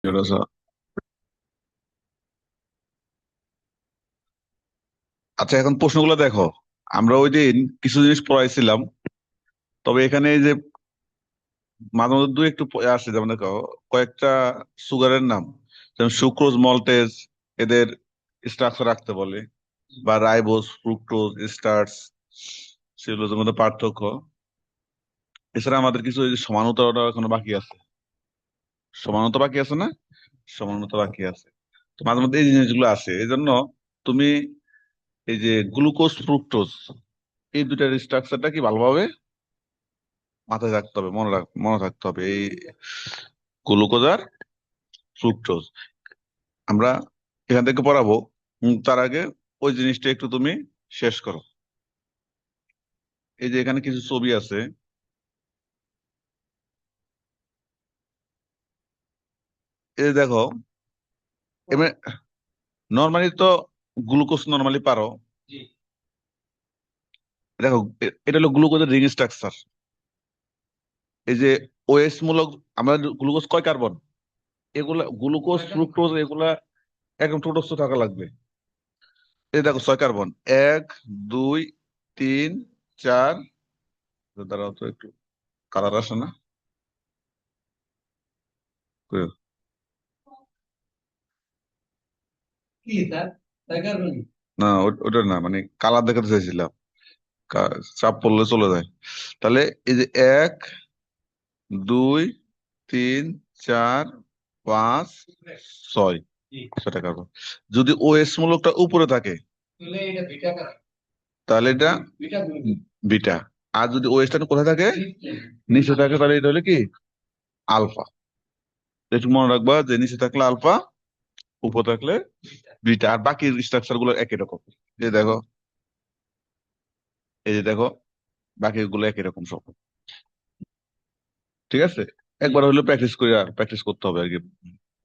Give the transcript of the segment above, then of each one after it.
আচ্ছা, আচ্ছা, এখন প্রশ্নগুলো দেখো। আমরা ওই দিন কিছু জিনিস পড়াইছিলাম, তবে এখানে এই যে মাঝে মধ্যে দু একটু আসে, যেমন দেখো কয়েকটা সুগারের নাম, যেমন সুক্রোজ, মল্টেজ, এদের স্ট্রাকচার রাখতে বলে, বা রাইবোজ, ফ্রুক্টোজ, স্টার্চ, সেগুলোর মধ্যে পার্থক্য। এছাড়া আমাদের কিছু এই যে সমানতা এখনো বাকি আছে। সমানতা বাকি আছে না? সমানতা বাকি আছে। তো মাঝে মধ্যে এই জিনিসগুলো আসে, এই জন্য তুমি এই যে গ্লুকোজ, ফ্রুক্টোজ, এই দুটার স্ট্রাকচারটা কি ভালোভাবে মাথায় রাখতে হবে, মনে রাখতে হবে, এই গ্লুকোজ আর ফ্রুক্টোজ আমরা এখান থেকে পড়াবো। তার আগে ওই জিনিসটা একটু তুমি শেষ করো। এই যে এখানে কিছু ছবি আছে, এই যে দেখো, নর্মালি তো গ্লুকোজ নর্মালি পারো। দেখো, এটা হলো গ্লুকোজের রিং স্ট্রাকচার। এই যে ওএস মূলক, আমরা গ্লুকোজ কয় কার্বন, এগুলা গ্লুকোজ, ফ্রুক্টোজ, এগুলা একদম ছোটস্থ থাকা লাগবে। এই দেখো, 6 কার্বন। এক, দুই, তিন, চার, দাঁড়াও তো একটু, কালার আসে না। কই? না, ওটা না, মানে কালার দেখাতে চাইছিলাম। চাপ পড়লে চলে যায়। তাহলে এই যে এক, দুই, তিন, চার, পাঁচ, ছয়, 6 টাকা। যদি ওএস মূলকটা উপরে থাকে তাহলে এটা বিটা। আর যদি ওএস টা কোথায় থাকে, নিচে থাকে, তাহলে এটা হলো কি আলফা। একটু মনে রাখবা যে নিচে থাকলে আলফা, উপরে থাকলে বিটা। আর বাকি স্ট্রাকচার গুলো একই রকম। এই যে দেখো, এই যে দেখো, বাকি গুলো একই রকম সব। ঠিক আছে, একবার হলো প্র্যাকটিস করে, আর প্র্যাকটিস করতে হবে আর কি।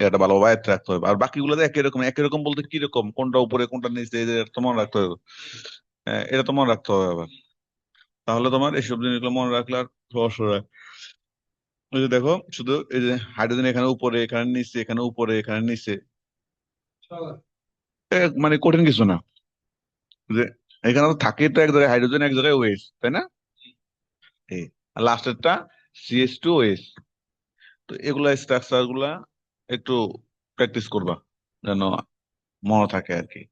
এটা ভালোভাবে আয়ত্তে রাখতে হবে। আর বাকিগুলো তো একই রকম। একই রকম বলতে কি রকম, কোনটা উপরে কোনটা নিচে, এই যে এটা তো মনে রাখতে হবে। হ্যাঁ, এটা তো মনে রাখতে হবে আবার। তাহলে তোমার এইসব জিনিসগুলো মনে রাখলে আর সমস্যা হয়। এই যে দেখো, শুধু এই যে হাইড্রোজেন এখানে উপরে, এখানে নিচে, এখানে উপরে, এখানে নিচে, মানে কঠিন কিছু না। যে এখানে তো থাকে তো এক জায়গায় হাইড্রোজেন, এক জায়গায় ওএস, তাই না? এই আর লাস্টেরটা CH2OH। তো এগুলা স্ট্রাকচার গুলা একটু প্র্যাকটিস করবা, যেন মনে থাকে আর কি।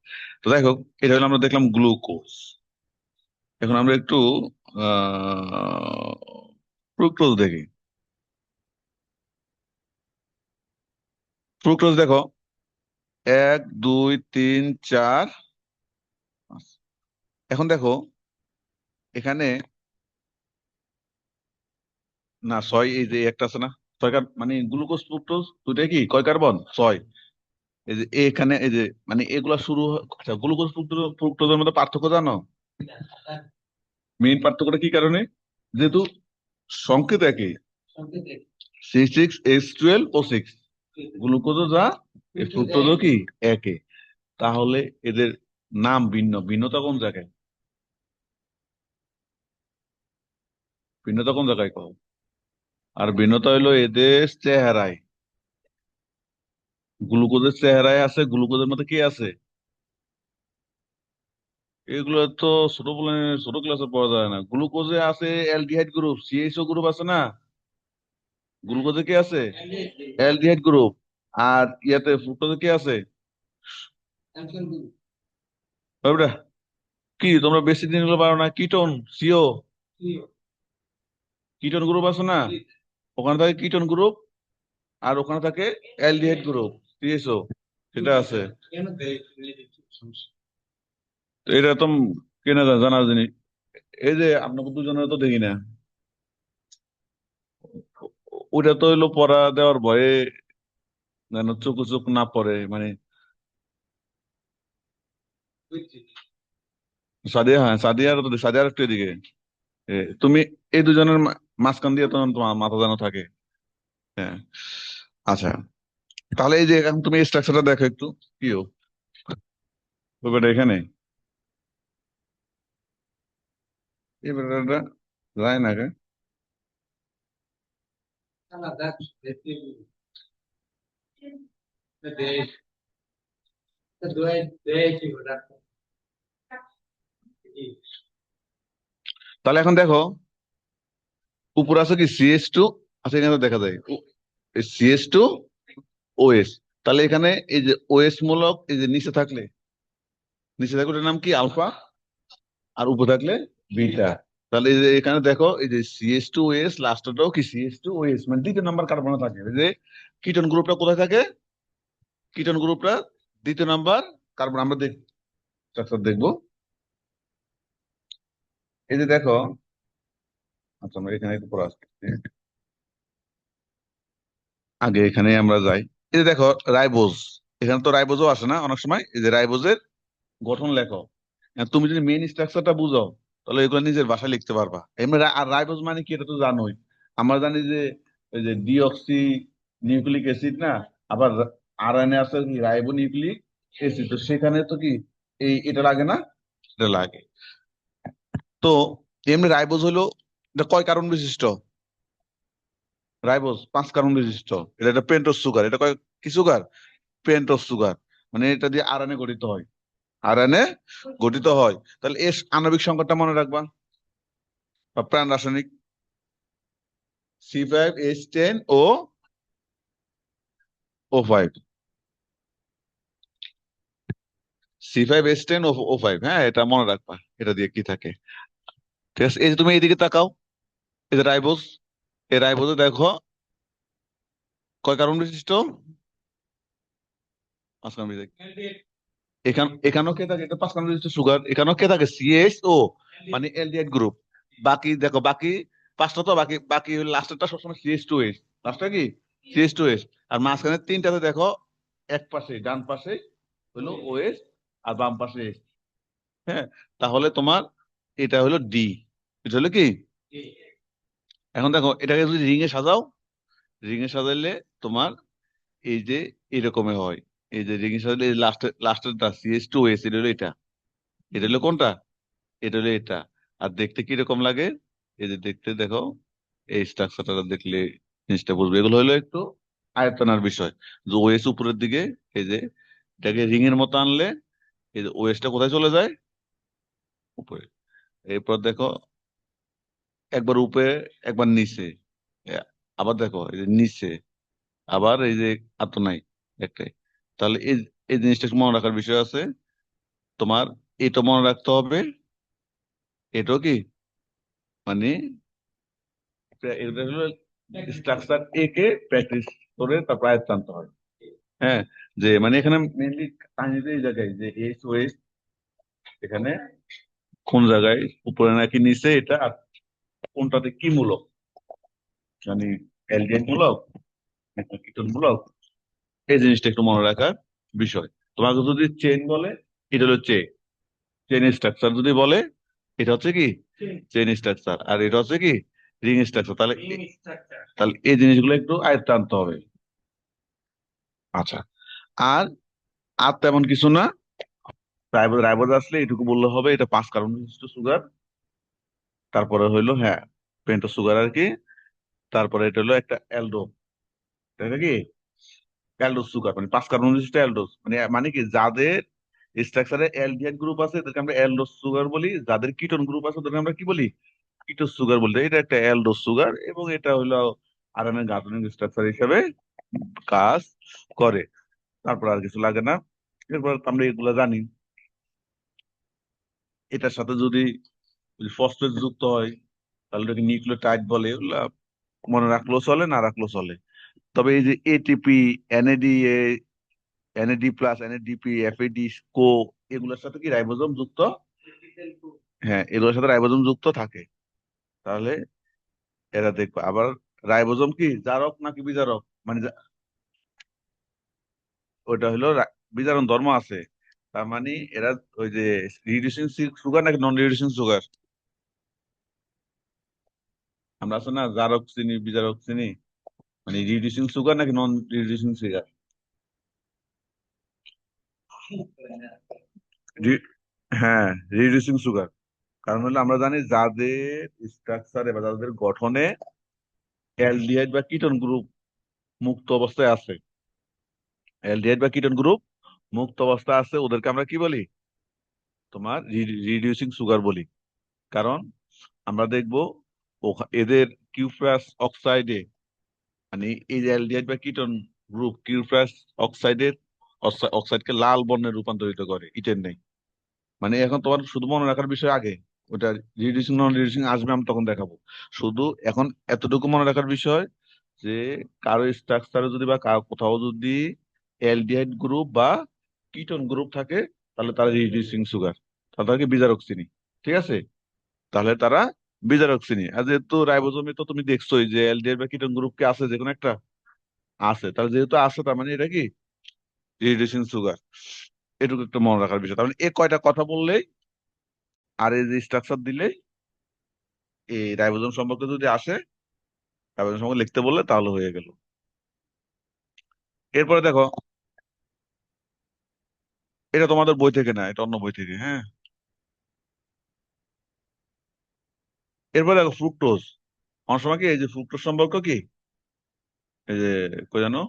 তো যাই হোক, এটা হলো আমরা দেখলাম গ্লুকোজ। এখন আমরা একটু ফ্রুক্টোজ দেখি। ফ্রুক্টোজ দেখো, এক, দুই, তিন, চার, পাঁচ। এখন দেখো এখানে, না ছয়, এই যে একটা আছে না, মানে গ্লুকোজ, ফ্রুক্টোজ দুইটা কি কয় কার্বন, 6। এই যে এখানে এই যে, মানে এগুলা শুরু আচ্ছা, গ্লুকোজ, ফ্রুক্টোজের মধ্যে পার্থক্য জানো? মেইন পার্থক্যটা কি কারণে? যেহেতু সংকেত একই, C6H12O6, গ্লুকোজও যা, ফ্রুক্টোজও কি একই। তাহলে এদের নাম ভিন্ন। ভিন্নতা কোন জায়গায়? ভিন্নতা কোন জায়গায় কও? আর ভিন্নতা হইলো এদের চেহারায়। গ্লুকোজের চেহারায় আছে, গ্লুকোজের মধ্যে কি আছে? এগুলো তো ছোট ক্লাসে পাওয়া যায় না। গ্লুকোজে আছে অ্যালডিহাইড গ্রুপ, CHO গ্রুপ আছে না? গ্লুকোজে কি আছে? Aldehyde group. আর ইয়াতে ফ্রুক্টোজে কি আছে? ওইটা কি, তোমরা বেশি দিন হলো পারো না? কিটোন, সিও, কিটোন গ্রুপ আছে না? ওখানে থাকে কিটোন গ্রুপ, আর ওখানে থাকে অ্যালডিহাইড গ্রুপ, CHO, সেটা আছে। তো এটা তো কেনা জানা জিনিস। এই যে আপনাকে দুজনের তো দেখি না, ওটা তো হইলো পড়া দেওয়ার ভয়ে, যেন চোখ চোখ না পড়ে মানে। সাদিয়া, হ্যাঁ সাদিয়ার তো, সাদিয়ার একটু এদিকে। তুমি এই দুজনের মাঝখান দিয়ে তখন তোমার মাথা যেন থাকে। হ্যাঁ, আচ্ছা। তাহলে এই যে এখন তুমি স্ট্রাকচারটা দেখো একটু। কি ও ব্যাপারটা এখানে, এই ব্যাপারটা যায় না কে? তাহলে এখন দেখো উপরে আছে কি CH2, আচ্ছা এখানে দেখা যায় CH2 OS। তাহলে এখানে এই যে OS মূলক এই যে নিচে থাকলে ওটার নাম কি আলফা, আর উপরে থাকলে বিটা। তাহলে এই যে এখানে দেখো এই যে CH2OS লাস্টটাও কি CH2OS, মানে দ্বিতীয় নাম্বার কার্বনে থাকে। এই যে কিটোন গ্রুপটা কোথায় থাকে, কিটোন গ্রুপটা দ্বিতীয় নাম্বার কার্বন। আমরা স্ট্রাকচার দেখবো। এই যে দেখো, আচ্ছা আমরা এখানে একটু পরে আসছি, আগে এখানে আমরা যাই। এই যে দেখো রাইবোজ, এখানে তো রাইবোজও আসে না অনেক সময়। এই যে রাইবোজের গঠন লেখো। তুমি যদি মেইন স্ট্রাকচারটা বুঝো তাহলে এগুলো নিজের ভাষায় লিখতে পারবা। এমনি আর রাইবোজ মানে কি এটা তো জানোই। আমরা জানি যে ওই যে ডিঅক্সি নিউক্লিক অ্যাসিড না, আবার আরএনএ আছে কি রাইবো নিউক্লিক অ্যাসিড, তো সেখানে তো কি এটা লাগে না, এটা লাগে। তো এমনি রাইবোজ হলো, এটা কয় কার্বন বিশিষ্ট? রাইবোজ 5 কার্বন বিশিষ্ট। এটা একটা পেন্টোজ সুগার। এটা কয় কি সুগার? Pentose sugar. মানে এটা দিয়ে আরএনএ গঠিত হয়, আরএনএ গঠিত হয়। তাহলে এর আণবিক সংখ্যাটা মনে রাখবা, বা প্রাণ রাসায়নিক C5H10O5, C5H10O5, হ্যাঁ এটা মনে রাখবা, এটা দিয়ে কি থাকে। ঠিক আছে, এই যে তুমি এইদিকে তাকাও, এই যে রাইবোজ, এই রাইবোজে দেখো কয় কার্বন বিশিষ্ট? 5 কার্বন বিশিষ্ট। এখানেও কে থাকে? এটা 5 কার্বন বিশিষ্ট সুগার। এখানেও কে থাকে? CHO, মানে অ্যালডিহাইড গ্রুপ। বাকি দেখো, বাকি পাঁচটা তো, বাকি বাকি লাস্টেরটা সবসময় CH2H, লাস্টটা কি CH2H। আর মাঝখানে তিনটাতে দেখো, এক পাশে ডান পাশে হলো OS, আর বাম পাশে H। হ্যাঁ, তাহলে তোমার এটা হলো ডি, এটা হলো কি। এখন দেখো এটাকে যদি রিং এ সাজাও, রিং এ সাজাইলে তোমার এই যে এরকমই হয়। এই যে রিং এ সাজাইলে লাস্টেরটা CH2OS, এটা হলো এটা, এটা হলো কোনটা, এটা হলো এটা। আর দেখতে কিরকম লাগে, এই যে দেখতে দেখো, এই স্ট্রাকচারটা দেখলে জিনিসটা বুঝবে। এগুলো হলো একটু আয়তনার বিষয়। যে ওএস উপরের দিকে, এই যে এটাকে রিং এর মতো আনলে এই যে ওএসটা কোথায় চলে যায়? উপরে। এরপর দেখো একবার উপরে, একবার নিচে, এ- আবার দেখো এই যে নিচে, আবার এই যে আর তো নাই একটাই। তাহলে এই এই জিনিসটা একটু মনে রাখার বিষয় আছে তোমার। এটা মনে রাখতে হবে, এটাও কি, মানে এটা হলো স্ট্রাকচার এ কে প্র্যাকটিস করে তারপর আয়ত্ত আনতে হয়। হ্যাঁ, যে মানে এখানে মেনলি কাহিনীতে এই জায়গায় যে এইচ ওয়েস, এখানে কোন জায়গায় উপরে নাকি নিচে এটা, আর কোনটাতে কি মূলক, মানে অ্যালডিহাইড মূলক নাকি কিটোন মূলক, এই জিনিসটা একটু মনে রাখার বিষয়। তোমাকে যদি চেইন বলে, এটা হলো চেইন স্ট্রাকচার যদি বলে, এটা হচ্ছে কি চেইন স্ট্রাকচার, আর এটা হচ্ছে কি রিং স্ট্রাকচার। তাহলে এই জিনিসগুলো একটু আয়ত্তে আনতে হবে। আচ্ছা, আর আর তেমন কিছু না। রাইবোজ রাইবোজ আসলে এটুকু বললে হবে, এটা 5 কার্বন বিশিষ্ট সুগার। তারপরে হইলো হ্যাঁ পেন্টোজ সুগার আর কি। তারপরে এটা হলো একটা অ্যালডো, এটা কি অ্যালডোস সুগার, মানে 5 কার্বন বিশিষ্ট অ্যালডোস। মানে মানে কি যাদের স্ট্রাকচারে অ্যালডিহাইড গ্রুপ আছে এদেরকে আমরা অ্যালডোস সুগার বলি, যাদের কিটোন গ্রুপ আছে ওদেরকে আমরা কি বলি, কিটোস সুগার বলতে। এটা একটা অ্যালডোস সুগার, এবং এটা হলো আরএনএ গাঠনিক স্ট্রাকচার হিসেবে কাজ করে। তারপর আর কিছু লাগে না। এরপর আমরা এগুলা জানি। এটার সাথে যদি ফসফেট যুক্ত হয় তাহলে ওটাকে নিউক্লিওটাইড বলে। এগুলা মনে রাখলেও চলে, না রাখলেও চলে। তবে এই যে ATP, NAD, NAD plus, NADP, FAD, co, এগুলোর সাথে কি রাইবোজোম যুক্ত? হ্যাঁ, এগুলোর সাথে রাইবোজোম যুক্ত থাকে। তাহলে এরা দেখবে আবার রাইবোজোম কি জারক নাকি বিজারক, মানে ওটা হলো বিজারণ ধর্ম আছে। তার মানে এরা ওই যে রিডিউসিং সুগার নাকি নন রিডিউসিং সুগার, আমরা আছে না জারক চিনি বিজারক চিনি, মানে রিডিউসিং সুগার নাকি নন রিডিউসিং সুগার। হ্যাঁ, রিডিউসিং সুগার। কারণ হলো আমরা জানি যাদের স্ট্রাকচারে বা যাদের গঠনে অ্যালডিহাইড বা কিটোন গ্রুপ মুক্ত অবস্থায় আছে, অ্যালডিহাইড বা কিটোন গ্রুপ মুক্ত অবস্থা আছে, ওদেরকে আমরা কি বলি? তোমার রিডিউসিং সুগার বলি। কারণ আমরা দেখবো এদের কিউপ্রাস অক্সাইডে, মানে এই যে অ্যালডিহাইড বা কিটোন গ্রুপ কিউপ্রাস অক্সাইডের অক্সাইডকে লাল বর্ণে রূপান্তরিত করে, ইটের নেই। মানে এখন তোমার শুধু মনে রাখার বিষয়, আগে ওটা রিডিউসিং নন রিডিউসিং আসবে, আমি তখন দেখাবো। শুধু এখন এতটুকু মনে রাখার বিষয় যে কারো স্ট্রাকচারে যদি বা কোথাও যদি অ্যালডিহাইড গ্রুপ বা কিটোন গ্রুপ থাকে, তাহলে তারা রিডিউসিং সুগার, তাহলে তাকে বিজারক চিনি। ঠিক আছে? তাহলে তারা বিজারক চিনি। আর যেহেতু রাইবোজোমে তো তুমি দেখছোই যে অ্যালডিহাইড বা কিটোন গ্রুপ কি আছে, যে কোনো একটা আছে, তাহলে যেহেতু আছে তার মানে এটা কি রিডিউসিং সুগার। এটুকু একটা মনে রাখার বিষয়। তার মানে এই কয়টা কথা বললেই আর এই যে স্ট্রাকচার দিলেই এই রাইবোজোম সম্পর্কে যদি আসে, রাইবোজোম সম্পর্কে লিখতে বললে তাহলে হয়ে গেল। এরপরে দেখো, এটা তোমাদের বই থেকে না, এটা অন্য বই থেকে, হ্যাঁ। এরপরে দেখো ফ্রুক্টোজ। অনেক সময় কি এই যে ফ্রুক্টোজ সম্পর্ক কি, এই যে কই জানো,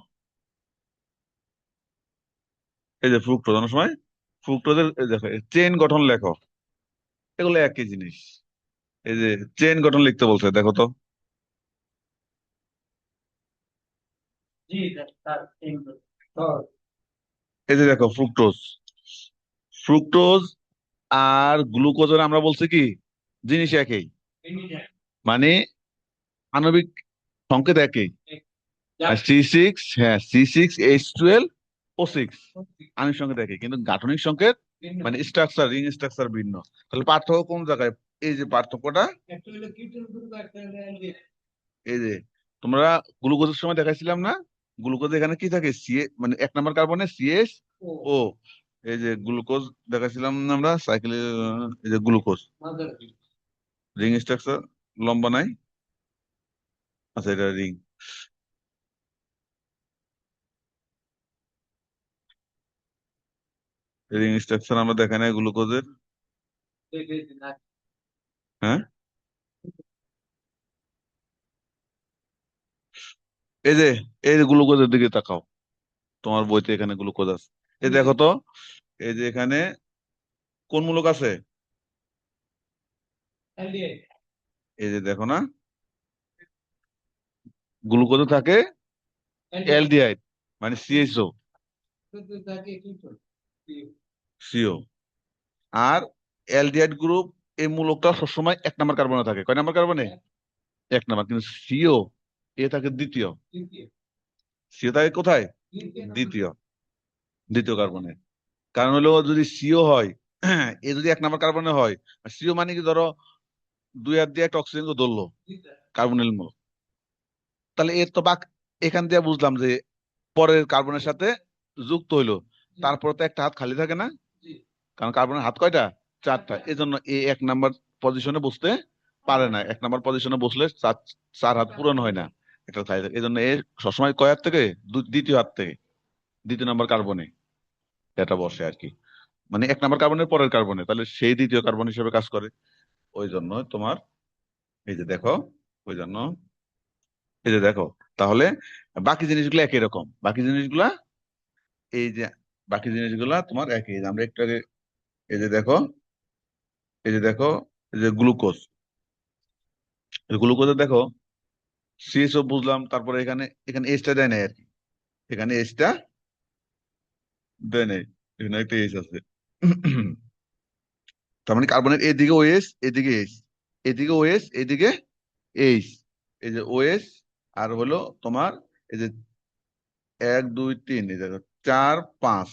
এই যে ফ্রুক্টোজ অনেক সময় ফ্রুক্টোজের দেখো চেইন গঠন লেখো, এগুলো একই জিনিস। এই যে চেইন গঠন লিখতে বলছে, দেখো তো। এই যে দেখো ফ্রুক্টোজ, ফ্রুক্টোজ আর গ্লুকোজের আমরা বলছি কি জিনিস একই, মানে আণবিক সংকেত একই। C6, হ্যাঁ C6H12O6, আণবিক সংকেত একই, কিন্তু গাঠনিক সংকেত মানে স্ট্রাকচার, রিং স্ট্রাকচার ভিন্ন। তাহলে পার্থক্য কোন জায়গায়? এই যে পার্থক্যটা, এই যে তোমরা গ্লুকোজের সময় দেখাইছিলাম না, গ্লুকোজ এখানে কি থাকে, মানে 1 নম্বর কার্বনে CH O। এই যে গ্লুকোজ দেখাইছিলাম না আমরা সাইকেলে, এই যে গ্লুকোজ রিং স্ট্রাকচার, লম্বা নাই, আচ্ছা এটা রিং। রিং স্ট্রাকচার আমরা দেখাই নাই গ্লুকোজের, হ্যাঁ। এই যে এই যে গ্লুকোজের দিকে তাকাও, তোমার বইতে এখানে গ্লুকোজ আছে। এই দেখো তো, এই যে এখানে কোন মূলক আছে, এই যে দেখো না, গ্লুকোজে থাকে অ্যালডিহাইড মানে CHO। আর অ্যালডিহাইড গ্রুপ এই মূলকটা সবসময় 1 নম্বর কার্বনে থাকে, কয় নম্বর কার্বনে? 1 নম্বর। কিন্তু এ থাকে দ্বিতীয়, সিও থাকে কোথায়? দ্বিতীয়, দ্বিতীয় কার্বনে। কারণ হলো যদি সিও হয়, এ যদি 1 নম্বর কার্বনে হয়, সিও মানে কি, ধরো 2 হাত দিয়ে একটা অক্সিজেন ধরলো, কার্বনিল মূলক, তাহলে এর তো এখান দিয়ে বুঝলাম যে পরের কার্বনের সাথে যুক্ত হইলো, তারপর তো একটা হাত খালি থাকে না, কারণ কার্বনের হাত কয়টা? 4টা। এই জন্য এ 1 নম্বর পজিশনে বসতে পারে না, 1 নম্বর পজিশনে বসলে 4 হাত পূরণ হয় না, একটা খালি থাকে। এই জন্য এ সবসময় কয় হাত থেকে? দ্বিতীয় হাত থেকে, 2য় নম্বর কার্বনে এটা বসে আর কি, মানে 1 নম্বর কার্বনের পরের কার্বনে, তাহলে সেই দ্বিতীয় কার্বন হিসেবে কাজ করে। ওই জন্য তোমার এই যে দেখো, ওই জন্য এই যে দেখো, তাহলে বাকি জিনিসগুলো একই রকম, বাকি জিনিসগুলা এই যে বাকি জিনিসগুলা তোমার একই। এই যে আমরা একটু আগে, এই যে দেখো, এই যে দেখো, এই যে গ্লুকোজ, গ্লুকোজে দেখো CHO বুঝলাম, তারপরে এখানে এখানে এইচটা দেয় নাই আর কি, এখানে এইচটা দেয় নাই, এখানে একটা এইচ আছে। তার মানে কার্বনের এদিকে ওএস, এদিকে এইচ, এদিকে ওএস, এদিকে এইচ, এই যে ওএস, আর হলো তোমার এই যে 1 2 3, এই দেখো 4 5,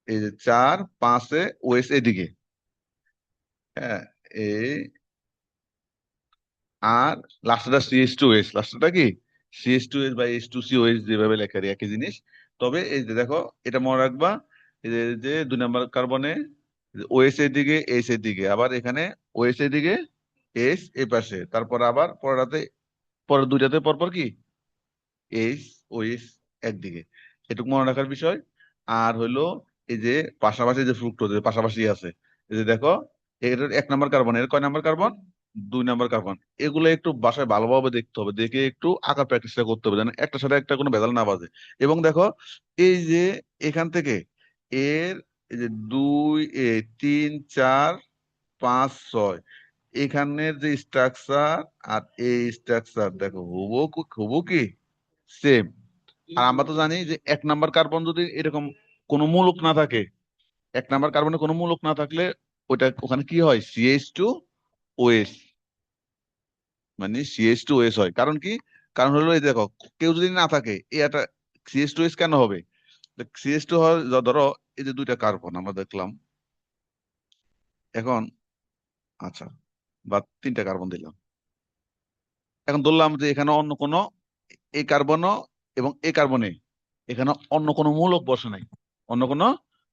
এই যে 4 5-এ ওএস এদিকে, হ্যাঁ। এই আর লাস্টটা CH2OH, লাস্টটা কি CH2OH বা H2COH, যেভাবে লেখা একই জিনিস। তবে এই যে দেখো, এটা মনে রাখবা, এই যে 2 নম্বর কার্বনে ওএস এর দিকে, এইচ এর দিকে, আবার এখানে ওএস এর দিকে, এইচ এই পাশে, তারপর আবার পরেরটাতে, পরের দুইটাতে পরপর কি এইচ ওএস একদিকে, এটুকু মনে রাখার বিষয়। আর হইলো এই যে পাশাপাশি যে ফ্রুক্টোজ পাশাপাশি আছে, এই যে দেখো, এর 1 নম্বর কার্বন, এর কয় নম্বর কার্বন? দুই নাম্বার কার্বন, এগুলো একটু বাসায় ভালোভাবে দেখতে হবে, দেখে একটু আঁকা প্র্যাকটিসটা করতে হবে যেন একটা সাথে একটা কোনো ভেজাল না বাজে। এবং দেখো এই যে এখান থেকে এর এই যে দুই, 3, 4, 5, 6, এখানের যে স্ট্রাকচার আর এই স্ট্রাকচার দেখো হুবহু কি সেম। আর আমরা তো জানি যে এক নাম্বার কার্বন যদি এরকম কোনো মূলক না থাকে, এক নাম্বার কার্বনে কোনো মূলক না থাকলে ওইটা ওখানে কি হয়, CH2OH, মানে CH2OH হয়। কারণ কি, কারণ হলো এই দেখো কেউ যদি না থাকে এই একটা CH2OH কেন হবে, CH2 হয় ধরো এই যে দুইটা কার্বন আমরা দেখলাম এখন, আচ্ছা, বা তিনটা কার্বন দিলাম, এখন ধরলাম যে এখানে অন্য কোনো এই কার্বনও এবং এই কার্বনে এখানে অন্য কোনো মূলক বসে নাই, অন্য কোনো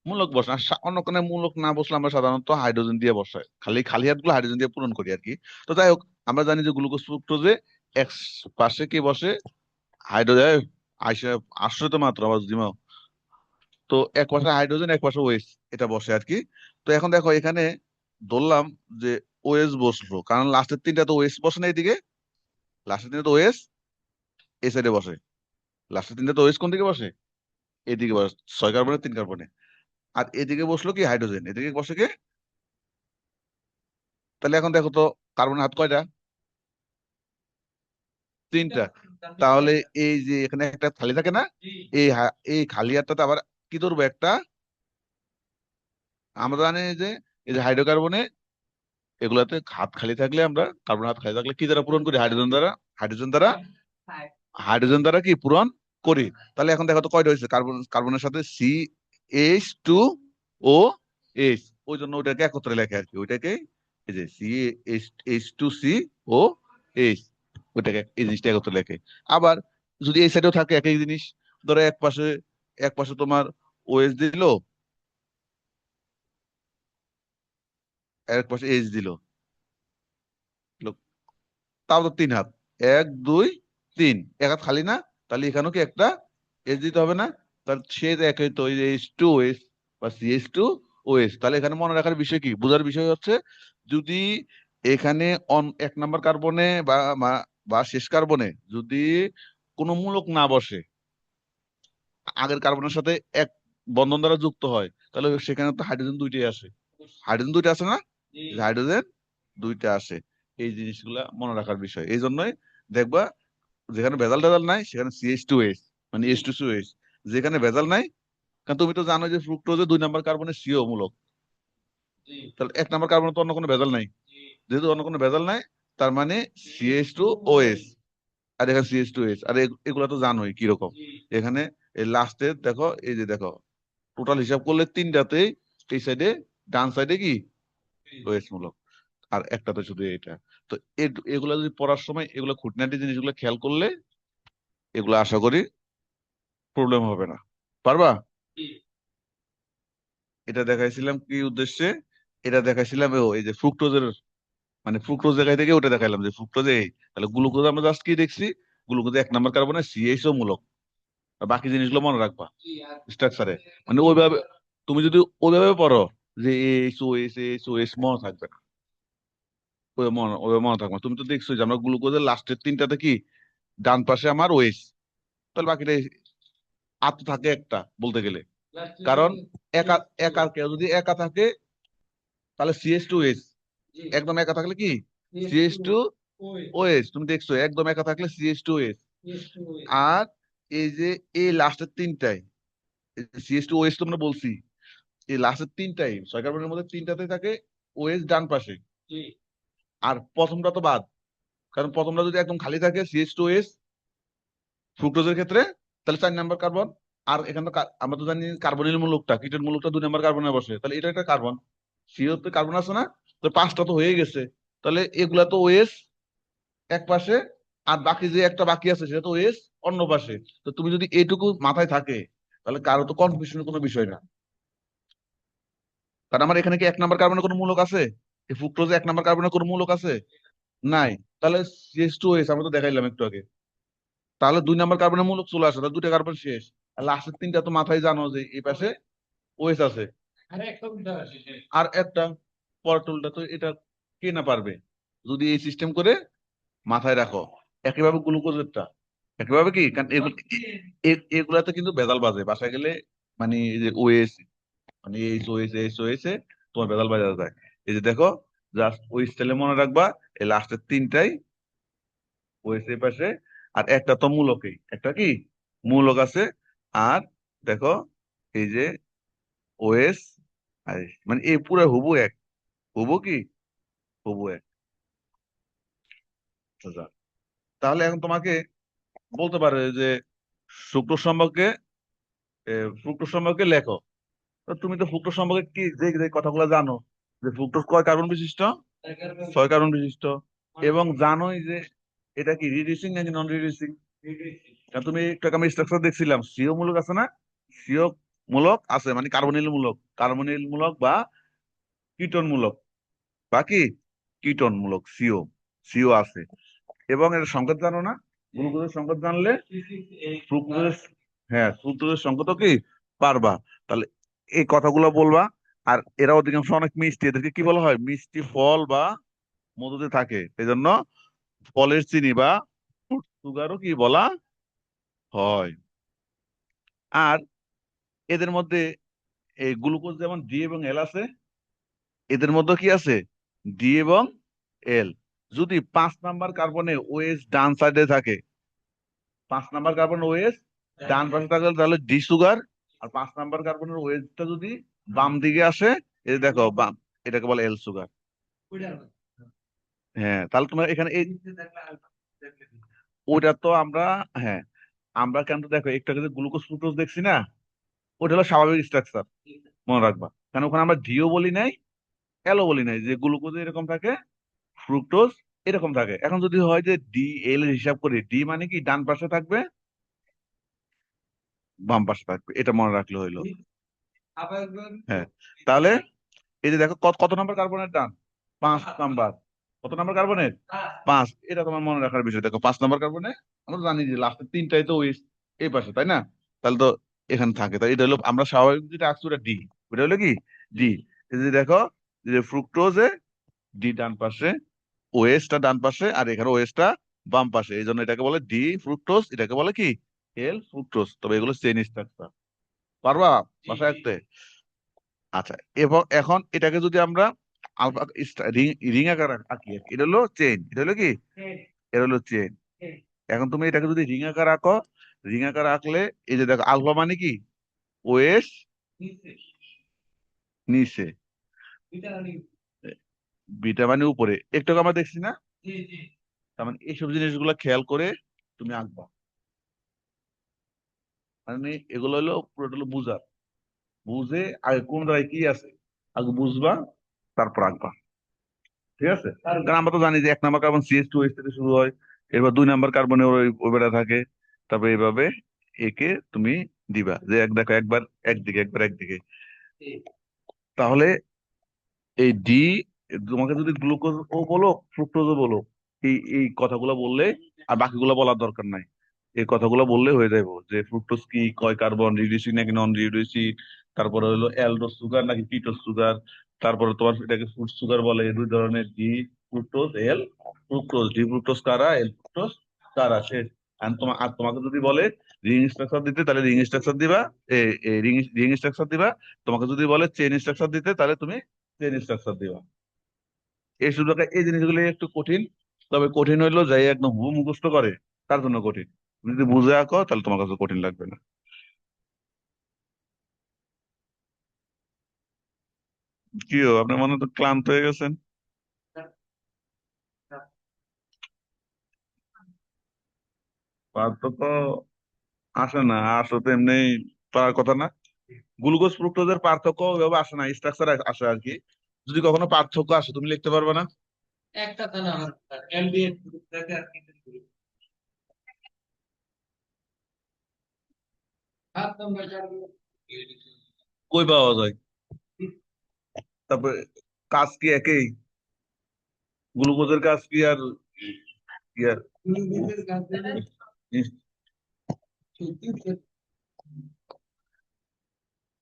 মূলক বসে না। অন্য কোনো মূলক না বসলে আমরা সাধারণত হাইড্রোজেন দিয়ে বসাই, খালি খালি হাতগুলো হাইড্রোজেন দিয়ে পূরণ করি আর কি। তো যাই হোক, আমরা জানি যে গ্লুকোজ ফ্রুক্টোজে এক পাশে কি বসে, হাইড্রোজেন আইসে আসলে তো মাত্র আবার দিমাও, তো এক পাশে হাইড্রোজেন এক পাশে ওএস, এটা বসে আর কি। তো এখন দেখো এখানে ধরলাম যে ওএস বসলো, কারণ লাস্টের তিনটা তো ওএস বসে না এইদিকে, লাস্টের তিনটা তো ওএস এই সাইডে বসে, লাস্টের তিনটা তো ওএস কোন দিকে বসে, এদিকে বসে, 6 কার্বনের 3 কার্বনে। আর এদিকে বসলো কি হাইড্রোজেন, এদিকে বসে কি, তাহলে এখন দেখো তো কার্বনের হাত কয়টা, তিনটা। তাহলে এই যে এখানে একটা খালি থাকে না, এই খালি হাতটাতে আবার কি ধরবো একটা, আমরা জানি যে এই যে হাইড্রোকার্বনে এগুলাতে হাত খালি থাকলে আমরা, কার্বন হাত খালি থাকলে কি দ্বারা পূরণ করি, হাইড্রোজেন দ্বারা, হাইড্রোজেন দ্বারা, হাইড্রোজেন দ্বারা কি পূরণ করি। তাহলে এখন দেখো তো কয়টা হয়েছে, কার্বনের সাথে CH2OH, ওই জন্য ওইটাকে একত্রে লেখে আর কি, ওইটাকে এই যে CH2COH, ওইটাকে এই জিনিসটা একত্রে লেখে। আবার যদি এই সাইডেও থাকে একই জিনিস, ধরো এক পাশে তোমার OH দিল, আর এক পাশে H দিল, তাও তো 3 হাত, 1, 2, 3, এক হাত খালি না, তাহলে এখানেও কি একটা এস দিতে হবে না, তাহলে সে একই তো H2OH বা CH2OH। তাহলে এখানে মনে রাখার বিষয় কি, বোঝার বিষয় হচ্ছে, যদি এখানে এক নাম্বার কার্বনে বা শেষ কার্বনে যদি কোনো মূলক না বসে, আগের কার্বনের সাথে এক বন্ধন দ্বারা যুক্ত হয়, তাহলে সেখানে তো হাইড্রোজেন দুইটাই আসে, হাইড্রোজেন দুইটা আছে না, হাইড্রোজেন দুইটা আসে। এই জিনিসগুলা মনে রাখার বিষয়, এই জন্যই দেখবা যেখানে ভেজাল টেজাল নাই সেখানে CH2OH, মানে H2SO8, যেখানে ভেজাল নাই, কারণ তুমি তো জানো যে ফ্রুক্টোজে 2 নাম্বার কার্বনের সিও মূলক, তাহলে 1 নাম্বার কার্বনে তো অন্য কোনো ভেজাল নাই, যেহেতু অন্য কোনো ভেজাল নাই, তার মানে CH2OH, আর এখানে CH2H, আর এগুলা তো জানোই কিরকম। এখানে এই লাস্টে দেখো, এই যে দেখো টোটাল হিসাব করলে তিনটাতেই এই সাইডে, ডান সাইডে কি ওএস মূলক, আর একটাতে শুধু এটা। তো এগুলা যদি পড়ার সময় এগুলো খুঁটিনাটি জিনিসগুলো খেয়াল করলে এগুলো আশা করি প্রবলেম হবে না, পারবা। এটা দেখাইছিলাম কি উদ্দেশ্যে, এটা দেখাইছিলাম এই যে ফ্রুক্টোজের, মানে ফ্রুক্টোজ দেখাই থেকে ওটা দেখাইলাম যে ফ্রুক্টোজে তাহলে গ্লুকোজ আমরা জাস্ট কি দেখছি, গ্লুকোজে 1 নাম্বার কার্বনে CH মূলক, আর বাকি জিনিসগুলো মনে রাখবা স্ট্রাকচারে, মানে ওইভাবে তুমি যদি ওইভাবে পড়ো যে এইচ ও এস মনে থাকবে না, ওইভাবে মনে থাকবে না। তুমি তো দেখছো যে আমরা গ্লুকোজের লাস্টের তিনটাতে কি ডান পাশে আমার ওএস, তাহলে বাকিটা আর তো থাকে একটা বলতে গেলে, কারণ একা একা কেউ যদি একা থাকে তাহলে CH2OH, একদম একা থাকলে কি CH2OH, তুমি দেখছো একদম একা থাকলে CH2OH। আর এই যে এই লাস্টের তিনটাই CH2OH তোমরা বলছি, এই লাস্টের তিনটাই 6 কার্বনের মধ্যে তিনটাতে থাকে OH ডান পাশে, আর প্রথমটা তো বাদ, কারণ প্রথমটা যদি একদম খালি থাকে CH2OH ফ্রুক্টোজের ক্ষেত্রে, তাহলে 4 নাম্বার কার্বন। আর এখানে তো আমরা তো জানি কার্বনিল মূলকটা, কিটের মূলকটা 2 নাম্বার কার্বনে বসে, তাহলে এটা একটা কার্বন, সিও তো কার্বন আছে না, তো 5টা তো হয়ে গেছে। তাহলে এগুলা তো ওএস এক পাশে, আর বাকি যে একটা বাকি আছে সেটা তো ওএস অন্য পাশে। তো তুমি যদি এইটুকু মাথায় থাকে তাহলে কারো তো কনফিউশনের কোনো বিষয় না। কারণ আমার এখানে কি 1 নাম্বার কার্বনের কোনো মূলক আছে, এই ফ্রুক্টোজে 1 নাম্বার কার্বনের কোনো মূলক আছে, নাই। তাহলে CH2OH আমরা তো দেখাইলাম একটু আগে, তাহলে 2 নাম্বার কার্বনের মূলক চলে আসে, তাহলে 2টা কার্বন শেষ। আর লাস্টের তিনটা তো মাথায় জানো যে এই পাশে ওএস আছে, আর একটা পরটুলটা তো এটা কে না পারবে, যদি এই সিস্টেম করে মাথায় রাখো। একইভাবে গ্লুকোজেরটা একইভাবে কি, কারণ এগুলাতে কিন্তু ভেজাল বাজে বাসায় গেলে, মানে এই যে ওএস, মানে এইচ ও এস এ তোমার ভেজাল বাজা যায়। এই যে দেখো, জাস্ট ওই স্টাইলে মনে রাখবা, এই লাস্টের তিনটাই ওএস এর পাশে, আর একটা তো মূলকেই, একটা কি মূলক আছে। আর দেখো এই যে ওএস, আর মানে এই পুরো হুবু এক, হুবু কি, হুবু এক। আচ্ছা, তাহলে এখন তোমাকে বলতে পারে যে শুক্র সম্পর্কে, ফ্রুক্টোজ সম্পর্কে লেখো। তো তুমি তো ফ্রুক্টোজ সম্পর্কে কি যে যে কথাগুলো জানো, যে ফ্রুক্টোজ কয় কার্বন বিশিষ্ট, 6 কার্বন বিশিষ্ট। এবং জানোই যে এটা কি রিডিউসিং নাকি নন রিডিউসিং। তুমি একটু আগে আমি স্ট্রাকচার দেখছিলাম, সিও মূলক আছে না, সিও মূলক আছে, মানে কার্বনিল মূলক, কার্বনিল মূলক বা কিটোন মূলক, বা কি কিটোন মূলক, সিও, সিও আছে। এবং এর সংকেত জানো না, গ্লুকোজের সংকেত জানলে ফ্রুক্টোজের, হ্যাঁ ফ্রুক্টোজের সংকেতও কি পারবা। তাহলে এই কথাগুলো বলবা। আর এরা অধিকাংশ অনেক মিষ্টি, এদেরকে কি বলা হয়, মিষ্টি ফল বা মধুতে থাকে, এই জন্য ফলের চিনি বা ফ্রুট সুগারও কি বলা হয়। আর এদের মধ্যে এই গ্লুকোজ যেমন ডি এবং এল আছে, এদের মধ্যে কি আছে, ডি এবং এল। যদি 5 নাম্বার কার্বনে ওএস ডান সাইডে থাকে, 5 নাম্বার কার্বন ওএস ডান পাশে থাকলে তাহলে ডি সুগার। আর 5 নাম্বার কার্বনের ওএসটা যদি বাম দিকে আসে, এই যে দেখো বাম, এটাকে বলে এল সুগার। হ্যাঁ, তাহলে তোমার এখানে এই ওটা তো আমরা, হ্যাঁ আমরা কেন, তো দেখো একটু আগে যে গ্লুকোজ ফ্রুক্টোজ দেখছি না, ওটা হলো স্বাভাবিক স্ট্রাকচার, মনে রাখবা। কারণ ওখানে আমরা ডিও বলি নাই, এলও বলি নাই, যে গ্লুকোজ এরকম থাকে, ফ্রুক্টোজ এরকম থাকে। এখন যদি হয় যে ডি এল এর হিসাব করি, ডি মানে কি ডান পাশে থাকবে, বাম পাশে থাকবে, এটা মনে রাখলে হইলো। হ্যাঁ, তাহলে এই যে দেখো কত কত নাম্বার কার্বনের ডান, 5 নাম্বার। কত নাম্বার কার্বনের, 5। এটা তোমার মনে রাখার বিষয়। দেখো 5 নাম্বার কার্বনে আমরা জানি যে লাস্টের তিনটাই তো ওই এই পাশে, তাই না? তাহলে তো এখানে থাকে, তাই এটা হলো আমরা স্বাভাবিক যেটা আসছে ওটা ডি, ওটা হলো কি ডি। এই যে দেখো, যে ফ্রুক্টোজে ডি ডান পাশে, ওএসটা ডান পাশে, আর এখানে ওএসটা বাম পাশে, এই জন্য এটাকে বলে ডি ফ্রুক্টোজ, এটাকে বলে কি এল ফ্রুক্টোজ। তবে এগুলো চেইন স্ট্রাকচার, পারবা বাসায় আঁকতে? আচ্ছা, এবং এখন এটাকে যদি আমরা আলফা রিং, রিং আকার আঁকি আর কি, এটা হলো চেইন, এটা হলো কি, এটা হলো চেইন। এখন তুমি এটাকে যদি রিং আকার আঁকো, রিং আকার আঁকলে এই যে দেখো আলফা মানে কি ওএস নিচে, বিটা মানে উপরে, একটু আগে আমরা দেখছি না। তার মানে এইসব জিনিসগুলো খেয়াল করে তুমি আঁকবা। মানে এগুলো হলো পুরোটা হলো বুঝার, বুঝে আগে কোন জায়গায় কি আছে আগে বুঝবা, তারপর আঁকবা। ঠিক আছে, কারণ আমরা তো জানি যে 1 নাম্বার কার্বন CH2 থেকে শুরু হয়, এরপর 2 নাম্বার কার্বনে ওই বেড়া থাকে, তারপর এইভাবে একে তুমি দিবা, যে এক দেখো একবার একদিকে একবার একদিকে। তাহলে এই ডি, তোমাকে যদি গ্লুকোজ ও বলো ফ্রুক্টোজও বলো, এই এই কথাগুলো বললে আর বাকিগুলো বলার দরকার নাই। এই কথাগুলো বললে হয়ে যাবে, যে ফ্রুক্টোজ কি, কয় কার্বন, রিডিউসিং নাকি নন রিডিউসিং, তারপরে হলো অ্যালডোস সুগার নাকি কিটোজ সুগার, তারপরে তোমার এটাকে ফ্রুট সুগার বলে। এই দুই ধরনের, ডি ফ্রুক্টোজ, এল ফ্রুক্টোজ। ডি ফ্রুক্টোজ কারা, এল ফ্রুক্টোজ কারা, শেষ। আর তোমাকে যদি বলে রিং স্ট্রাকচার দিতে, তাহলে রিং স্ট্রাকচার দিবা, রিং রিং স্ট্রাকচার দিবা। তোমাকে যদি বলে চেইন স্ট্রাকচার দিতে, তাহলে তুমি চেইন স্ট্রাকচার দিবা। এই সুযোগে এই জিনিসগুলো একটু কঠিন, তবে কঠিন হইলো যাই একদম হু মুখস্থ করে তার জন্য কঠিন। তুমি যদি বুঝে আঁকো তাহলে তোমার কাছে কঠিন লাগবে না। কি হো, আপনার মনে হয় তো ক্লান্ত হয়ে গেছেন। পার্থক্য আসে না, আসলে তো এমনি পারার কথা না। গ্লুকোজ ফ্রুক্টোজের পার্থক্য ওইভাবে আসে না, স্ট্রাকচার আসে আর কি। যদি কখনো পার্থক্য আসে তুমি লিখতে পারবে না। কই পাওয়া যায়? তারপরে কাজ কি একই, গ্লুকোজের কাজ কি আর ইয়ার,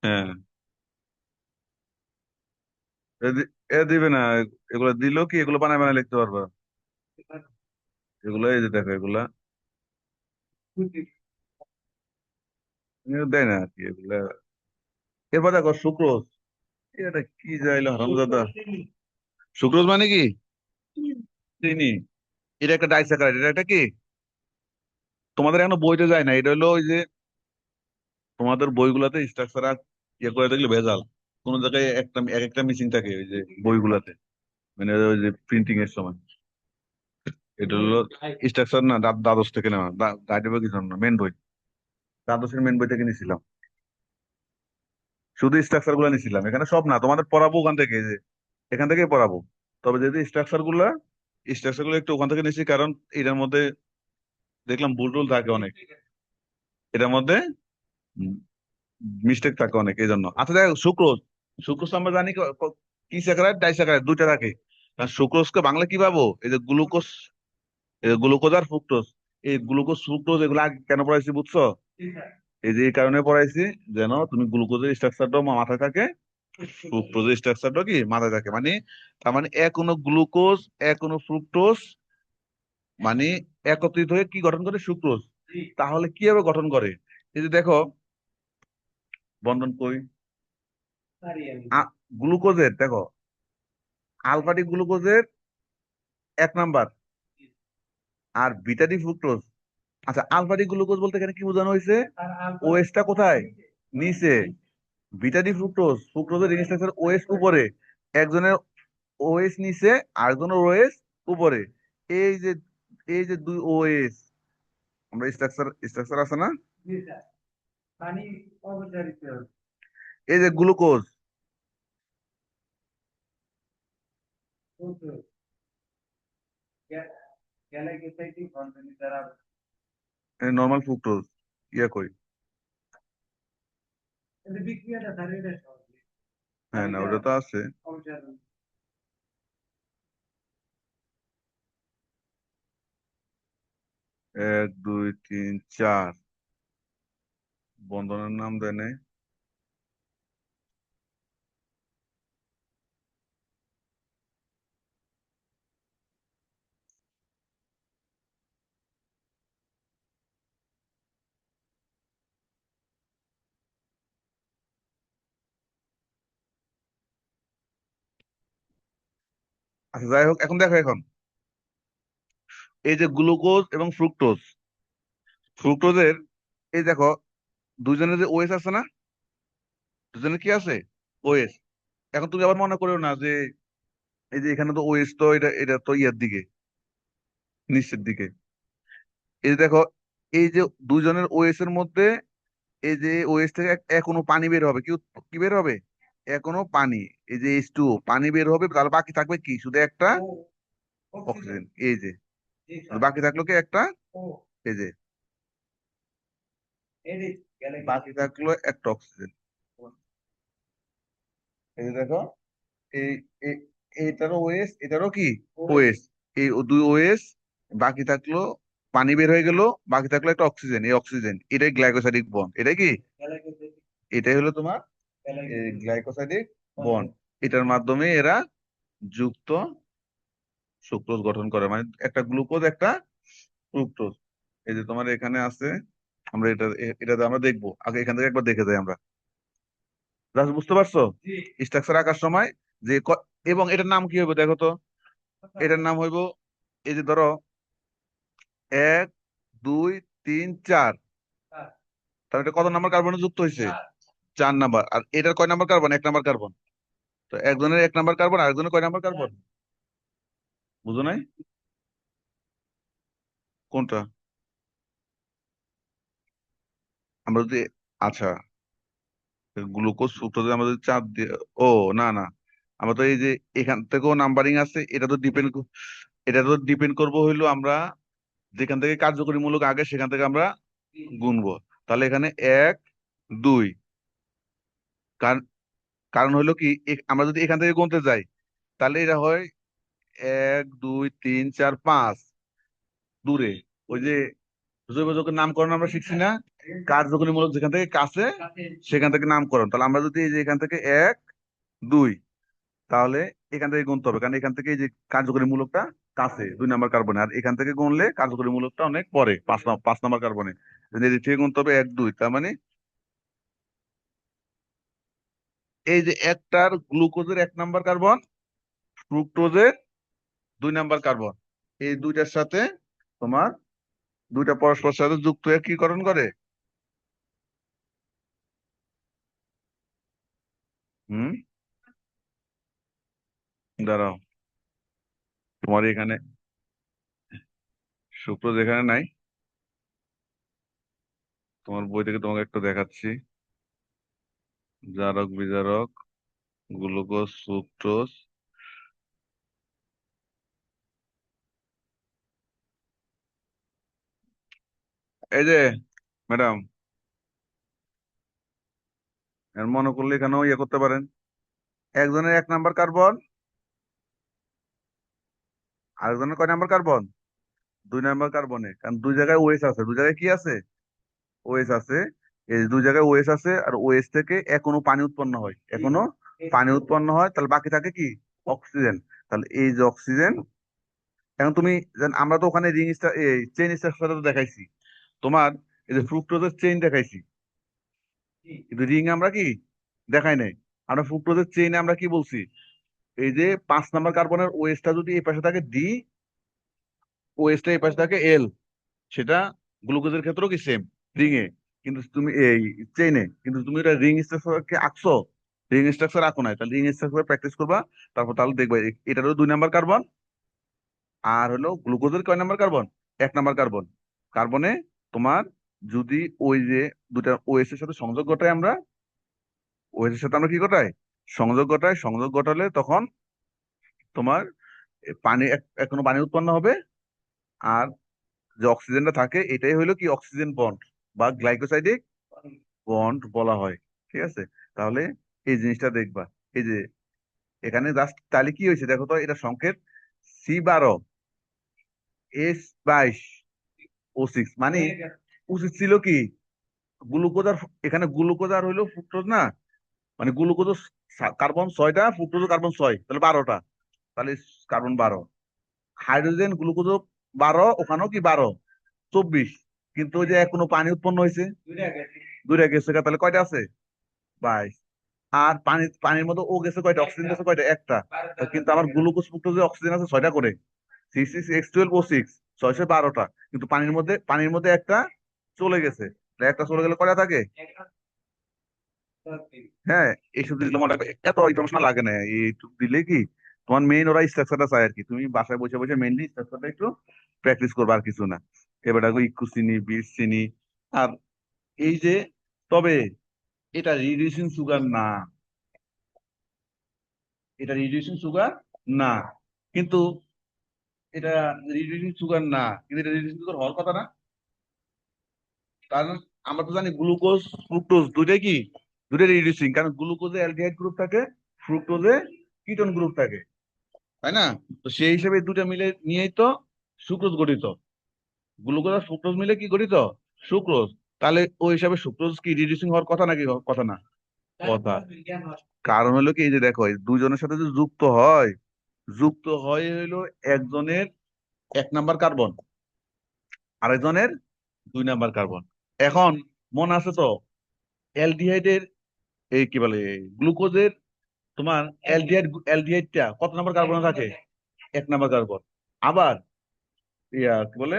হ্যাঁ এ এ দিবে না। এগুলো দিলেও কি এগুলো বানায় বানায় লিখতে পারবা? এগুলো এই যে দেখো এগুলা দেয় না আর কি এগুলা। এরপর দেখো সুক্রোজ। এটা কি যাইলো হারামজাদা। সুক্রোজ মানে কি? চিনি। এটা একটা ডাইস্যাকারাইড। এটা একটা কি, তোমাদের এখনো বইতে যায় না। এটা হলো ওই যে তোমাদের বইগুলাতে স্ট্রাকচার ইয়ে করে দেখলে ভেজাল। কোন জায়গায় একটা এক একটা মিসিং থাকে ওই যে বইগুলাতে, মানে ওই যে প্রিন্টিং এর সময়। এটা হলো স্ট্রাকচার না, দ্বাদশ থেকে নেওয়া, গাইড বই কিছু না, মেন বই। দ্বাদশের মেন বই থেকে নিছিলাম, শুধু স্ট্রাকচার গুলা নিছিলাম। এখানে সব না, তোমাদের পড়াবো ওখান থেকে, এই যে এখান থেকেই পড়াবো। তবে যদি স্ট্রাকচার গুলো একটু ওখান থেকে নিছি, কারণ এটার মধ্যে দেখলাম ভুল টুল থাকে অনেক এটার মধ্যে, মিস্টেক থাকে অনেক, এই জন্য। আচ্ছা দেখ, সুক্রোজ। সুক্রোজ আমরা জানি কি স্যাকারাইড, ডাইস্যাকারাইড দুইটা থাকে। আর সুক্রোজকে বাংলা কি পাবো? এই যে গ্লুকোজ, এই যে গ্লুকোজ আর ফ্রুক্টোজ। এই গ্লুকোজ ফ্রুক্টোজ এগুলো আগে কেন পড়াইছি বুঝছো? এই যে এই কারণে পড়াইছি, যেন তুমি গ্লুকোজের স্ট্রাকচারটাও মাথায় থাকে, ফ্রুক্টোজের স্ট্রাকচারটাও কি মাথায় থাকে। মানে তার মানে এক কোনো গ্লুকোজ, এক কোনো ফ্রুক্টোজ, মানে একত্রিত হয়ে কি গঠন করে? সুক্রোজ। তাহলে কিভাবে গঠন করে? এই যে দেখো, বন্ধন কই, গ্লুকোজের দেখো, আলফাটি গ্লুকোজের 1 নাম্বার, আর বিটাডি ফ্রুক্টোজ। আচ্ছা, আলফাটি গ্লুকোজ বলতে এখানে কি বোঝানো হয়েছে? ওএসটা কোথায়? নিচে। বিটাডি ফ্রুক্টোজ, ফ্রুক্টোজের রিং স্ট্রাকচার ওএস উপরে, একজনের ওএস নিচে, আরেকজনের ওএস উপরে। এই যে এই যে দুই ওএস, আমরা স্ট্রাকচার স্ট্রাকচার আছে না, এই যে গ্লুকোজ, নর্মাল ফ্রুক্টোজ, ইয়া কই, হ্যাঁ না ওটা তো আছে। 1 2 3 4, বন্ধনের নাম দেয় নাই। আচ্ছা যাই হোক, এখন দেখো, এখন এই যে গ্লুকোজ এবং ফ্রুক্টোজ, ফ্রুক্টোজের এই দেখো দুইজনের যে ওএস আছে না, দুজনের কি আছে? ওএস। এখন তুমি আবার মনে করো না যে এই যে এখানে তো ওএস, তো এটা এটা তো ইয়ার দিকে, নিচের দিকে। এই যে দেখো, এই যে দুইজনের ওএস এর মধ্যে, এই যে ওএস থেকে এখনো পানি বের হবে, কি কি বের হবে? এখনো পানি। এই যে H2O পানি বের হবে, তাহলে বাকি থাকবে কি? শুধু একটা অক্সিজেন। এই যে বাকি থাকলো কি একটা, এই যে বাকি থাকলো একটা অক্সিজেন। এই যে দেখো, এই এ- এটারও ওএস, এটারও কি ওএস। এই দুই ওএস, বাকি থাকলো, পানি বের হয়ে গেল, বাকি থাকলো একটা অক্সিজেন। এই অক্সিজেন এটাই গ্লাইকোসাইডিক বন্ড। এটাই কি, এটাই হলো তোমার গ্লাইকোসাইডিক বন্ড। এটার মাধ্যমে এরা যুক্ত সুক্রোজ গঠন করে, মানে একটা গ্লুকোজ একটা ফ্রুক্টোজ। এই যে তোমার এখানে আছে, আমরা এটাতে আমরা দেখবো, আগে এখান থেকে একবার দেখে যাই আমরা। জাস্ট বুঝতে পারছো স্ট্রাকচার আঁকার সময় যে এবং এটার নাম কি হবে দেখো তো। এটার নাম হইব, এই যে ধরো 1 2 3 4, তাহলে এটা কত নাম্বার কার্বনে যুক্ত হয়েছে? 4 নাম্বার। আর এটার কয় নাম্বার কার্বন? 1 number carbon. তো একজনের 1 নাম্বার কার্বন, আরেকজনের কয় নাম্বার কার্বন? বুঝো নাই? কোনটা? আমরা যদি, আচ্ছা, গ্লুকোজ ফ্রুক্টোজ আমরা যদি চাপ দিয়ে, ও না না, আমরা তো এই যে এখান থেকেও নাম্বারিং আছে, এটা তো ডিপেন্ড করবো হইলো আমরা যেখান থেকে কার্যকরী মূলক আগে সেখান থেকে আমরা গুনবো। তাহলে এখানে 1 2, কারণ কারণ হইলো কি, আমরা যদি এখান থেকে গুনতে যাই, তাহলে এটা হয় 1 2 3 4 5 দূরে। ওই যে জৈব যৌগের নামকরণ আমরা শিখছি না, কার্যকরীমূলক যেখান থেকে কাছে সেখান থেকে নামকরণ। তাহলে আমরা যদি এই যে এখান থেকে 1 2, তাহলে এখান থেকে গুনতে হবে, কারণ এখান থেকে এই যে কার্যকরী মূলকটা কাছে 2 নম্বর কার্বনে, আর এখান থেকে গুনলে কার্যকরী মূলকটা অনেক পরে 5 নম্বর কার্বনে। এদিক থেকে গুনতে হবে 1 2, তার মানে এই যে একটার গ্লুকোজের 1 নম্বর কার্বন, ফ্রুক্টোজের 2 নম্বর কার্বন, এই দুইটার সাথে তোমার দুইটা পরস্পর সাথে যুক্ত হয়ে কি করণ করে। হুম, দাঁড়াও, তোমার এখানে সুক্রোজ এখানে নাই, তোমার বই থেকে তোমাকে একটু দেখাচ্ছি। জারক বিজারক, গ্লুকোজ সুক্রোজ, এই যে ম্যাডাম, এর মনে করলে এখানেও ইয়ে করতে পারেন। একজনের 1 নম্বর কার্বন, আরেকজনের কয় নাম্বার কার্বন, 2 নম্বর কার্বনে, কারণ দুই জায়গায় ওএস আছে, দুই জায়গায় কি আছে, ওএস আছে। এই যে দুই জায়গায় ওএস আছে, আর ওএস থেকে এখনো পানি উৎপন্ন হয়, এখনো পানি উৎপন্ন হয়, তাহলে বাকি থাকে কি, অক্সিজেন। তাহলে এই যে অক্সিজেন, এখন তুমি আমরা তো ওখানে রিং চেইন স্ট্রাকচার দেখাইছি তোমার, এই যে ফ্রুক্টোজের চেইন দেখাইছি, কিন্তু রিং আমরা কি দেখাই নাই। আমরা ফ্রুক্টোজের চেইনে আমরা কি বলছি, এই যে 5 নম্বর কার্বনের ওএসটা যদি এই পাশে থাকে ডি, ওএসটা এই পাশে থাকে এল, সেটা গ্লুকোজের ক্ষেত্রেও কি সেম, রিং এ। কিন্তু তুমি এই চেইনে, কিন্তু তুমি এটা রিং স্ট্রাকচারকে আঁকছো, রিং স্ট্রাকচার আঁকো নাই, তাহলে রিং স্ট্রাকচার প্র্যাকটিস করবা, তারপর তাহলে দেখবা এটারও 2 নম্বর কার্বন, আর হলো গ্লুকোজের কয় নাম্বার কার্বন, 1 নম্বর কার্বন। কার্বনে তোমার যদি ওই যে দুটা ওএস এর সাথে সংযোগ ঘটাই আমরা, ওএস এর সাথে আমরা কি ঘটাই, সংযোগ ঘটাই, সংযোগ ঘটালে তখন তোমার পানি এখনো পানি উৎপন্ন হবে। আর যে অক্সিজেনটা থাকে এটাই হলো কি অক্সিজেন বন্ড বা গ্লাইকোসাইডিক বন্ড বলা হয়। ঠিক আছে, তাহলে এই জিনিসটা দেখবা, এই যে এখানে জাস্ট তাহলে কি হয়েছে দেখো তো, এটা সংকেত C12H22O6, মানে উচিত ছিল কি গ্লুকোজ আর এখানে গ্লুকোজ আর হইলো ফ্রুক্টোজ না, মানে গ্লুকোজ কার্বন 6টা, ফ্রুক্টোজ কার্বন 6, তাহলে 12টা, তাহলে কার্বন 12, হাইড্রোজেন গ্লুকোজ 12, ওখানেও কি 12, 24, কিন্তু ওই যে এখনো পানি উৎপন্ন হয়েছে দুইটা গেছে গা, তাহলে কয়টা আছে, 22। আর পানির মধ্যে ও গেছে কয়টা, অক্সিজেন গেছে কয়টা, একটা। কিন্তু আমার গ্লুকোজ ফ্রুক্টোজে অক্সিজেন আছে 6টা করে, C6H12O6, 612টা, কিন্তু পানির মধ্যে একটা চলে গেছে, তাহলে একটা চলে গেলে কয়টা থাকে। হ্যাঁ, এইসব জিনিস মনে রাখবে, এত ইনফরমেশন লাগে না, এইটুকু দিলে কি তোমার মেইন ওরা স্ট্রাকচারটা চায় আর কি, তুমি বাসায় বসে বসে মেইনলি স্ট্রাকচারটা একটু প্র্যাকটিস করবে, আর কিছু না। এবার দেখো ইকু চিনি, বিট চিনি, আর এই যে, তবে এটা রিডিউসিং সুগার না, এটা রিডিউসিং সুগার না, কিন্তু এটা রিডিউসিং সুগার না, কিন্তু এটা রিডিউসিং সুগার হওয়ার কথা না, কারণ আমরা তো জানি গ্লুকোজ ফ্রুক্টোজ দুইটাই কি, দুইটাই রিডিউসিং, কারণ গ্লুকোজে অ্যালডিহাইড গ্রুপ থাকে, ফ্রুক্টোজে কিটোন গ্রুপ থাকে, তাই না। তো সেই হিসেবে দুটা মিলে নিয়েই তো সুক্রোজ গঠিত, গ্লুকোজ আর ফ্রুক্টোজ মিলে কি গঠিত, সুক্রোজ। তাহলে ওই হিসাবে সুক্রোজ কি রিডিউসিং হওয়ার কথা নাকি, কথা না, কথা। কারণ হলো কি, এই যে দেখো এই দুজনের সাথে যে যুক্ত হয় হইলো একজনের 1 নম্বর কার্বন, আরেকজনের 2 নম্বর কার্বন। এখন মনে আছে তো অ্যালডিহাইডের, এই কি বলে, গ্লুকোজের তোমার অ্যালডিহাইডটা কত নম্বর কার্বনে থাকে, 1 নম্বর কার্বন। আবার কি বলে,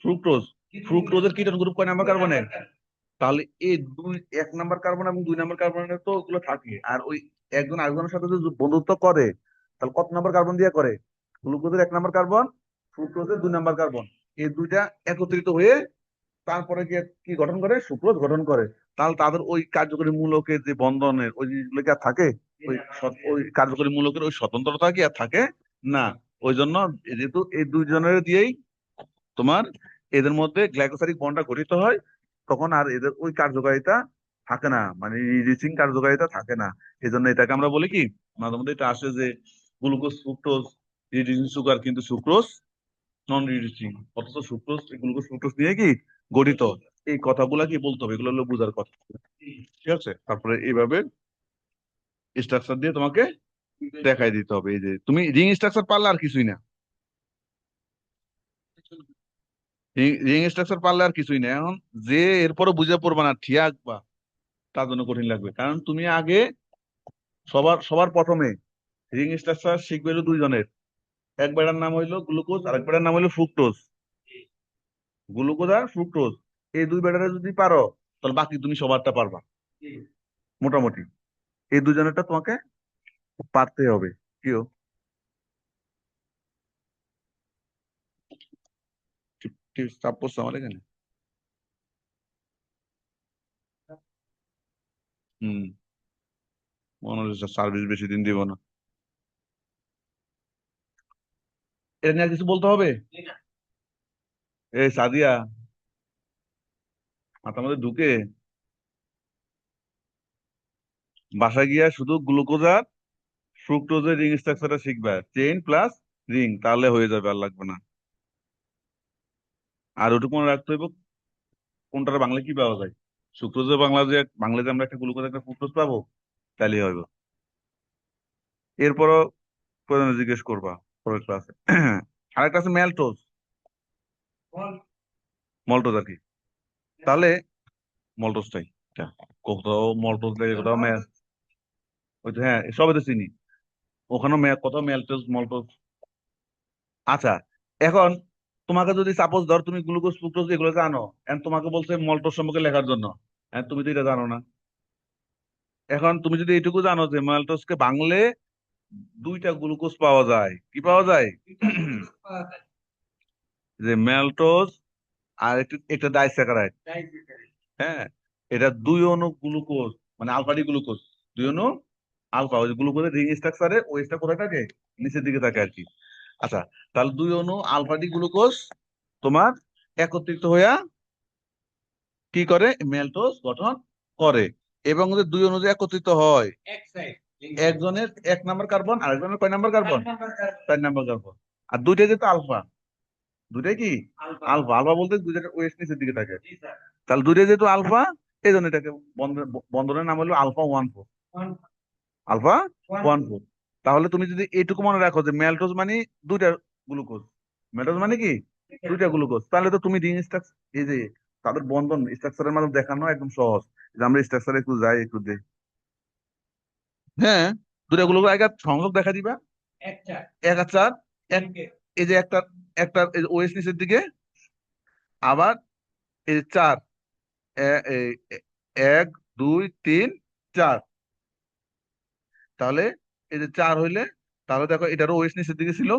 ফ্রুক্টোজ, ফ্রুক্টোজের কিটোন গ্রুপ কয় নাম্বার কার্বনে, তাহলে এই 1 নম্বর কার্বন এবং 2 নম্বর কার্বনের তো ওগুলো থাকে, আর ওই একজন আরেকজনের সাথে যদি বন্ধুত্ব করে, তাহলে কত নম্বর কার্বন দিয়ে করে, গ্লুকোজের 1 নম্বর কার্বন, ফ্রুক্টোজের 2 নম্বর কার্বন, এই দুইটা একত্রিত হয়ে তারপরে গিয়ে কি গঠন করে, সুক্রোজ গঠন করে। তাহলে তাদের ওই কার্যকরী মূলকের যে বন্ধনের ওই জিনিসগুলো কি আর থাকে, ওই কার্যকরী মূলকের ওই স্বতন্ত্রতা কি আর থাকে না। ওই জন্য যেহেতু এই দুইজনের দিয়েই তোমার এদের মধ্যে গ্লাইকোসাইডিক বন্ডটা গঠিত হয়, তখন আর এদের ওই কার্যকারিতা থাকে না, মানে রিডিউসিং কার্যকারিতা থাকে না। এই জন্য এটাকে আমরা বলি কি, মাঝে মধ্যে এটা আসে যে গ্লুকোজ ফ্রুক্টোজ রিডিউসিং সুগার, কিন্তু সুক্রোজ নন রিডিউসিং, অথচ সুক্রোজ গ্লুকোজ ফ্রুক্টোজ নিয়ে কি গঠিত। এই কথাগুলা কি বলতে হবে, এগুলো হলো বোঝার কথা। ঠিক আছে, তারপরে এইভাবে স্ট্রাকচার দিয়ে তোমাকে দেখাই দিতে হবে। এই যে তুমি রিং স্ট্রাকচার পারলে আর কিছুই না, রিং স্ট্রাকচার পারলে আর কিছুই না। এখন যে এরপরে বুঝে পড়বা না ঠিয়া আঁকবা, তার জন্য কঠিন লাগবে। কারণ তুমি আগে সবার সবার প্রথমে রিং স্ট্রাকচার শিখবে হলো দুইজনের, এক বেটার নাম হইলো গ্লুকোজ আর এক বেটার নাম হইলো ফ্রুক্টোজ। গ্লুকোজ আর ফ্রুক্টোজ, এই দুই বেটারে যদি পারো তাহলে বাকি তুমি সবারটা পারবা মোটামুটি। এই দুজনেরটা তোমাকে পারতে হবে। কিও ঠিক ঠিক চাপ পড়ছে আমার এখানে। হম, মনে হচ্ছে সার্ভিস বেশি দিন দিব না। এটা নিয়ে আর কিছু বলতে হবে? এই সাদিয়া, মাথার মধ্যে ঢুকে বাসা গিয়া শুধু গ্লুকোজ আর ফ্রুক্টোজের রিং স্ট্রাকচারটা শিখবা, চেইন প্লাস রিং, তাহলে হয়ে যাবে, আর লাগবে না। আর ওটুকু মনে রাখতে হবে কোনটার বাংলা কি পাওয়া যায়। সুক্রোজের বাংলাতে আমরা একটা গ্লুকোজ একটা ফ্রুক্টোজ পাবো, তাহলেই হবে। এরপরও প্রয়োজনে জিজ্ঞেস করবা পরের ক্লাসে। আরেকটা আছে ম্যালটোজ, মল্টোজ আর কি। তাহলে মল্টোজটাই, এটা কোথাও মল্টোজ লাগে, কোথাও ওই তো, হ্যাঁ সবাই তো চিনি। ওখানেও কোথাও ম্যালটোজ মল্টোজ। আচ্ছা, এখন তোমাকে যদি সাপোজ ধর তুমি গ্লুকোজ ফ্রুক্টোজ এগুলো জানো, এন্ড তোমাকে বলছে মল্টোজ সম্পর্কে লেখার জন্য, হ্যাঁ তুমি তো এটা জানো না। এখন তুমি যদি এইটুকু জানো যে মাল্টোজকে ভাঙলে দুইটা গ্লুকোজ পাওয়া যায়, কি পাওয়া যায়? যে ম্যালটোজ আর একটা ডাইস্যাকারাইড, হ্যাঁ, এটা দুই অণু গ্লুকোজ, মানে আলফা ডি গ্লুকোজ, দুই অণু আলফা, ওই গ্লুকোজের রিং স্ট্রাকচারে ওইটা কোথায় থাকে, নিচের দিকে থাকে আর কি। আচ্ছা, তাহলে দুই অণু আলফা ডি গ্লুকোজ তোমার একত্রিত হইয়া কি করে, মেল্টোজ গঠন করে। এবং যে দুই অণু যে একত্রিত হয়, একজনের 1 নাম্বার কার্বন, আরেকজনের কয় নাম্বার কার্বন, 4 নাম্বার কার্বন। আর দুইটাই যেহেতু আলফা, দুইটাই কি আলফা, আলফা বলতে দুইটা ওয়েস্ট নিচের দিকে থাকে। তাহলে দুইটাই যেহেতু আলফা, এই জন্য এটাকে বন্ধনের নাম হলো আলফা 1 4, আলফা 1 4। তাহলে তুমি যদি এইটুকু মনে রাখো যে ম্যালটোজ মানে দুইটা গ্লুকোজ, ম্যালটোজ মানে কি দুইটা গ্লুকোজ, তাহলে তো তুমি রিং স্ট্রাকচার, এই যে তাদের বন্ধন স্ট্রাকচারের মাধ্যমে দেখানো একদম সহজ। যে আমরা স্ট্রাকচারে একটু যাই, একটু দেখ। হ্যাঁ, দুইটা গ্লুকোজ আগে সংযোগ দেখা দিবা, এক আর চার, এক, এই যে একটা, একটা ওএস নিচের দিকে, আবার এই যে চার, এই 1 2 3 4। তাহলে এই যে চার হইলে, তাহলে দেখো এটারও ওএস নিচের দিকে ছিল,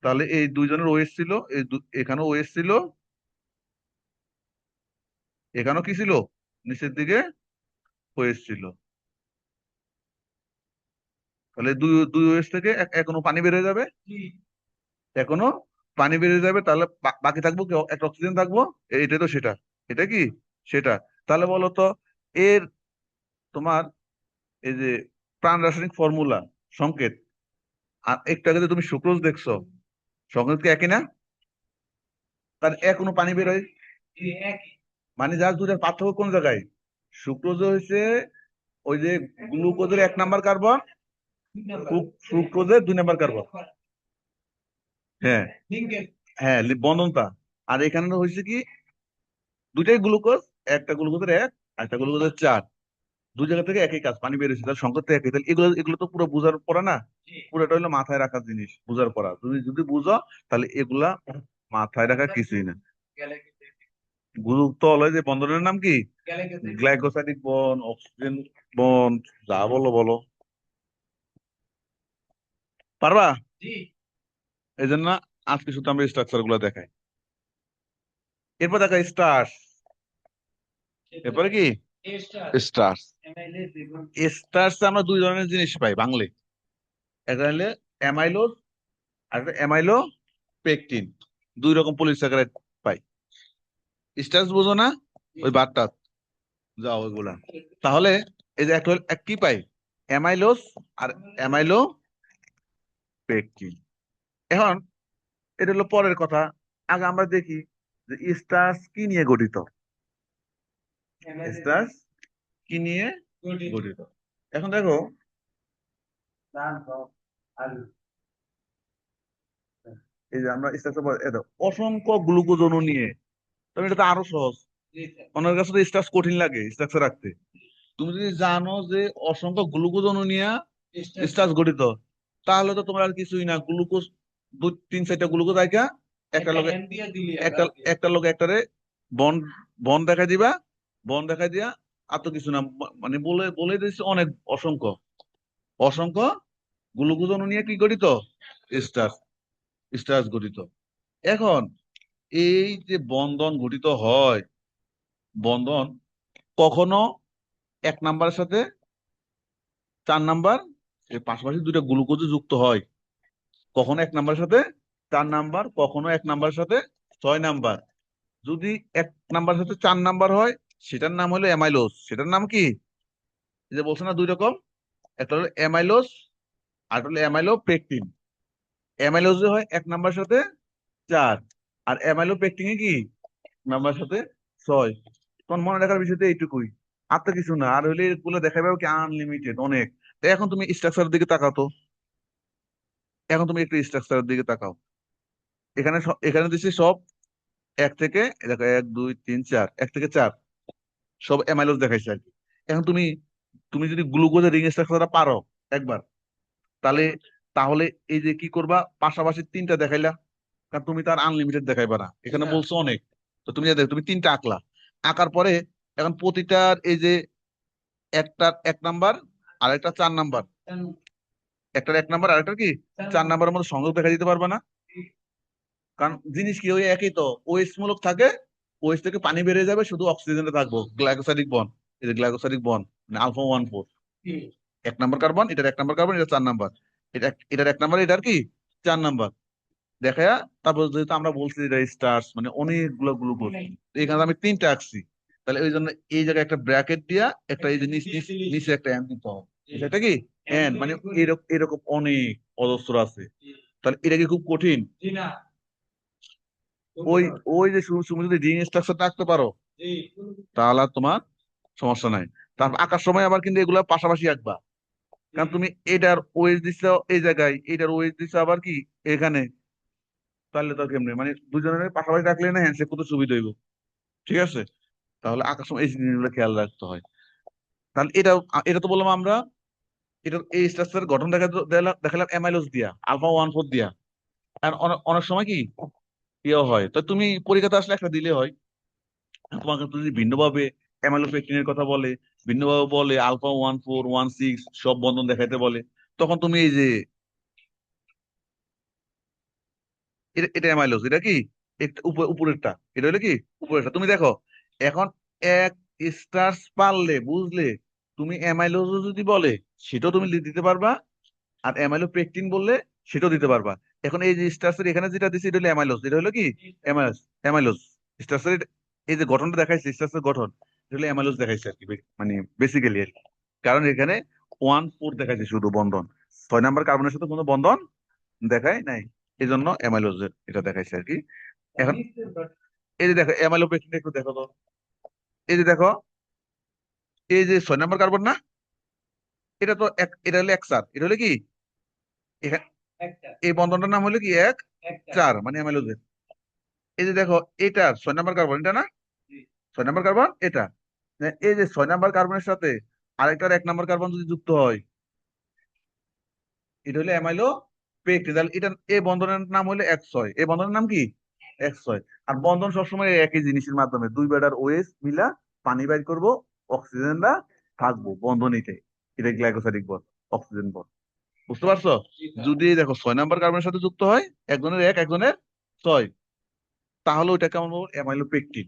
তাহলে এই দুইজনের ওএস ছিল, এখানেও ওএস ছিল, এখানেও কি ছিল, নিচের দিকে ওএস ছিল। তাহলে দুই দুই ওএস থেকে এখনো পানি বের হয়ে যাবে, এখনো পানি বের হয়ে যাবে। তাহলে বাকি থাকবো কি, একটা অক্সিজেন থাকবো। এটা তো সেটা, এটা কি সেটা। তাহলে বলো তো, এর তোমার এই যে প্রাণ রাসায়নিক ফর্মুলা, সংকেত, আর একটু আগে যে তুমি সুক্রোজ দেখছো, সংকেত কি একই না? তার এখনো পানি বের হয়, মানে যার দুটার পার্থক্য কোন জায়গায়, সুক্রোজ হয়েছে ওই যে গ্লুকোজের 1 নাম্বার কার্বন, ফ্রুক্টোজের 2 নাম্বার কার্বন। হ্যাঁ, হ্যাঁ বন্ধনটা। আর এখানে হয়েছে কি, দুইটাই গ্লুকোজ, একটা গ্লুকোজের 1, একটা গ্লুকোজের 4, দুই জায়গা থেকে একই কাজ, পানি বেরিয়েছে, তাহলে সংকেত তো একই। তাহলে এগুলো এগুলো তো পুরো বুঝার পড়া না, পুরোটা হলো মাথায় রাখার জিনিস, বুঝার পড়া। তুমি যদি বুঝো তাহলে এগুলা মাথায় রাখার কিছুই না। গুরুত্ব হলো যে বন্ধনের নাম কি, গ্লাইকোসাইডিক বন্ড, অক্সিজেন বন্ড, যা বলো বলো, পারবা। এই জন্য আজকে শুধু আমরা স্ট্রাকচার গুলো দেখাই। এরপর দেখা স্টার্স, এরপরে কি স্টার্স। স্টার্স আমরা দুই ধরনের জিনিস পাই বাংলা, একটা হলে অ্যামাইলোজ আর একটা অ্যামাইলো পেকটিন, 2 রকম পলিস্যাকারাইড পাই। স্টার্স বুঝো না, ওই বারটা যাও ওইগুলা। তাহলে এই যে একটা এক কি পাই, অ্যামাইলোজ আর অ্যামাইলো পেকটিন। এখন এটা হলো পরের কথা, আগে আমরা দেখি যে স্টার্স কি নিয়ে গঠিত, স্টার্স কি নিয়ে গঠিত। এখন দেখো, এই যে আমরা স্ট্রাকচার অসংখ্য গ্লুকোজ অণু নিয়ে, তবে এটা তো আরো সহজ। ওনার কাছে তো স্টার্চ কঠিন লাগে স্ট্রাকচার রাখতে। তুমি যদি জানো যে অসংখ্য গ্লুকোজ অণু নিয়ে স্টার্চ গঠিত, তাহলে তো তোমার আর কিছুই না, গ্লুকোজ দুই তিন চারটা গ্লুকোজ আইকা একটা লগে একটা একটা লগে একটারে বন্ড বন্ড দেখা দিবা, বন্ড দেখা দিয়া আর তো কিছু না, মানে বলে বলে দিচ্ছে অনেক অসংখ্য অসংখ্য গ্লুকোজ অণু নিয়ে কি গঠিত, স্টার্চ স্টার্চ গঠিত। এখন এই যে বন্ধন গঠিত হয়, বন্ধন কখনো এক নাম্বারের সাথে চার নাম্বার এর পাশাপাশি দুইটা গ্লুকোজ যুক্ত হয়, কখনো এক নাম্বারের সাথে চার নাম্বার, কখনো এক নাম্বারের সাথে ছয় নাম্বার। যদি এক নাম্বারের সাথে চার নাম্বার হয়, সেটার নাম হলো অ্যামাইলোজ। সেটার নাম কি? এই যে বলছে না দুই রকম, একটা হলো অ্যামাইলোজ আর একটা হলো অ্যামাইলোপেকটিন। অ্যামাইলোজে হয় এক নাম্বারের সাথে চার, আর অ্যামাইলোপেকটিনে কি নাম্বারের সাথে ছয়। তোমার মনে রাখার বিষয়টা এইটুকুই, আর তো কিছু না। আর হইলে এগুলো দেখাবে কি আনলিমিটেড অনেক। তো এখন তুমি স্ট্রাকচারের দিকে তাকাও তো, এখন তুমি একটু স্ট্রাকচারের দিকে তাকাও। এখানে এখানে দিচ্ছি সব এক থেকে, দেখো এক দুই তিন চার, এক থেকে চার সব অ্যামাইলোজ দেখাইছে আর কি। এখন তুমি তুমি যদি গ্লুকোজের রিং স্ট্রাকচারটা পারো একবার, তাহলে তাহলে এই যে কি করবা, পাশাপাশি তিনটা দেখাইলা, কারণ তুমি তার আনলিমিটেড দেখাইবা না, এখানে বলছো অনেক। তো তুমি যে তুমি তিনটা আঁকলা, আঁকার পরে এখন প্রতিটার এই যে একটার এক নাম্বার আর একটা চার নাম্বার, একটার এক নাম্বার আর একটা কি চার নাম্বারের মধ্যে সংযোগ দেখা দিতে পারবে না। কারণ জিনিস কি ওই একই তো, ওএইচ মূলক থাকে, ওএইচ থেকে পানি বেরিয়ে যাবে, শুধু অক্সিজেনে থাকবো গ্লাইকোসাইডিক বন্ড। এই যে গ্লাইকোসাইডিক বন্ড মানে আলফা 1 4, এক নাম্বার কার্বন, এটার এক নাম্বার কার্বন, এটা চার নাম্বার, এটার এক নাম্বার, এটার কি চার নাম্বার দেখা। তারপর যেহেতু আমরা বলছি এটা স্টার্স মানে অনেকগুলো গ্লুকোজ, এখানে আমি তিনটা আঁকছি, তাহলে ওই জন্য এই জায়গায় একটা ব্র্যাকেট দিয়া একটা এই যে নিচে একটা এন দিতে হবে। সেটা কি এন মানে এরকম এরকম অনেক অজস্র আছে। তাহলে এটা কি খুব কঠিন? ওই ওই যে তুমি যদি রিং স্ট্রাকচারটা আঁকতে পারো, তাহলে আর তোমার সমস্যা নাই। তারপর আঁকার সময় আবার কিন্তু এগুলা পাশাপাশি আঁকবা, কারণ তুমি এটার ওয়েজ দিচ্ছ এই জায়গায়, এটার ওয়েজ দিচ্ছ আবার কি এখানে, তাহলে তো আর কেমনে, মানে দুজনের পাশাপাশি রাখলে না হ্যান্ডশেক করতে সুবিধা হইব। ঠিক আছে, তাহলে আঁকার সময় এই জিনিসগুলো খেয়াল রাখতে হয়। তাহলে এটা এটা তো বললাম আমরা, এটা এই স্ট্রাকচার গঠন দেখালাম অ্যামাইলোজ দিয়া আলফা 1 4 দিয়া। আর অনেক অনেক সময় কি ইয়ে হয়, তো তুমি পরীক্ষাতে আসলে একটা দিলে হয়। তোমাকে যদি ভিন্নভাবে অ্যামাইলোপেকটিনের কথা বলে, ভিন্নভাবে বলে আলফা 1 4 1 6 সব বন্ধন দেখাইতে বলে, তখন তুমি এই যে এটা এটা অ্যামাইলোজ, এটা কি উপরেরটা, এটা হলো কি উপরেরটা। তুমি দেখো এখন এক স্টার্স পারলে বুঝলে, তুমি অ্যামাইলোজ যদি বলে সেটাও তুমি দিতে পারবা, আর অ্যামাইলোপেকটিন বললে সেটাও দিতে পারবা। এখন এই যে স্টার্সের এখানে যেটা দিচ্ছে এটা হলো অ্যামাইলোজ, এটা হলো কি অ্যামাইলোজ। অ্যামাইলোজ স্টার্সের এই যে গঠনটা দেখাইছে, স্টার্সের গঠন এটা হলো অ্যামাইলোজ দেখাইছে আর কি, মানে বেসিক্যালি আর কি। কারণ এখানে 1 4 দেখাইছে শুধু বন্ধন, 6 নাম্বার কার্বনের সাথে কোনো বন্ধন দেখায় নাই, এই জন্য অ্যামাইলোজ এটা দেখাইছে আর কি। এখন এই যে দেখো অ্যামাইলোপেকটিন একটু দেখো তো, এই যে দেখো এই যে 6 নাম্বার কার্বন না, এটা তো এটা হলো এক চার, এটা হলো কি এখানে এই বন্ধনটার নাম হলো কি এক চার মানে অ্যামাইলোজের। এই যে দেখো এটার 6 নাম্বার কার্বন এটা না, 6 নাম্বার কার্বন এটা, এই যে 6 নাম্বার কার্বনের সাথে আরেকটার এক নাম্বার কার্বন যদি যুক্ত হয়, এটা হলো অ্যামাইলো পেকটিন। তাহলে এটা এই বন্ধনের নাম হলো এক 6, এই বন্ধনের নাম কি এক 6। আর বন্ধন সবসময় এই একই জিনিসের মাধ্যমে দুই বেটার ওএস মিলা পানি বাইর করব, অক্সিজেনরা থাকবো বন্ধনীতে, এটা গ্লাইকোসাইডিক বন্ড, অক্সিজেন বন্ড। বুঝতে পারছো? যদি দেখো 6 নাম্বার কার্বনের সাথে যুক্ত হয়, একজনের এক একজনের 6, তাহলে ওইটা কেমন বলবো অ্যামাইলোপেকটিন।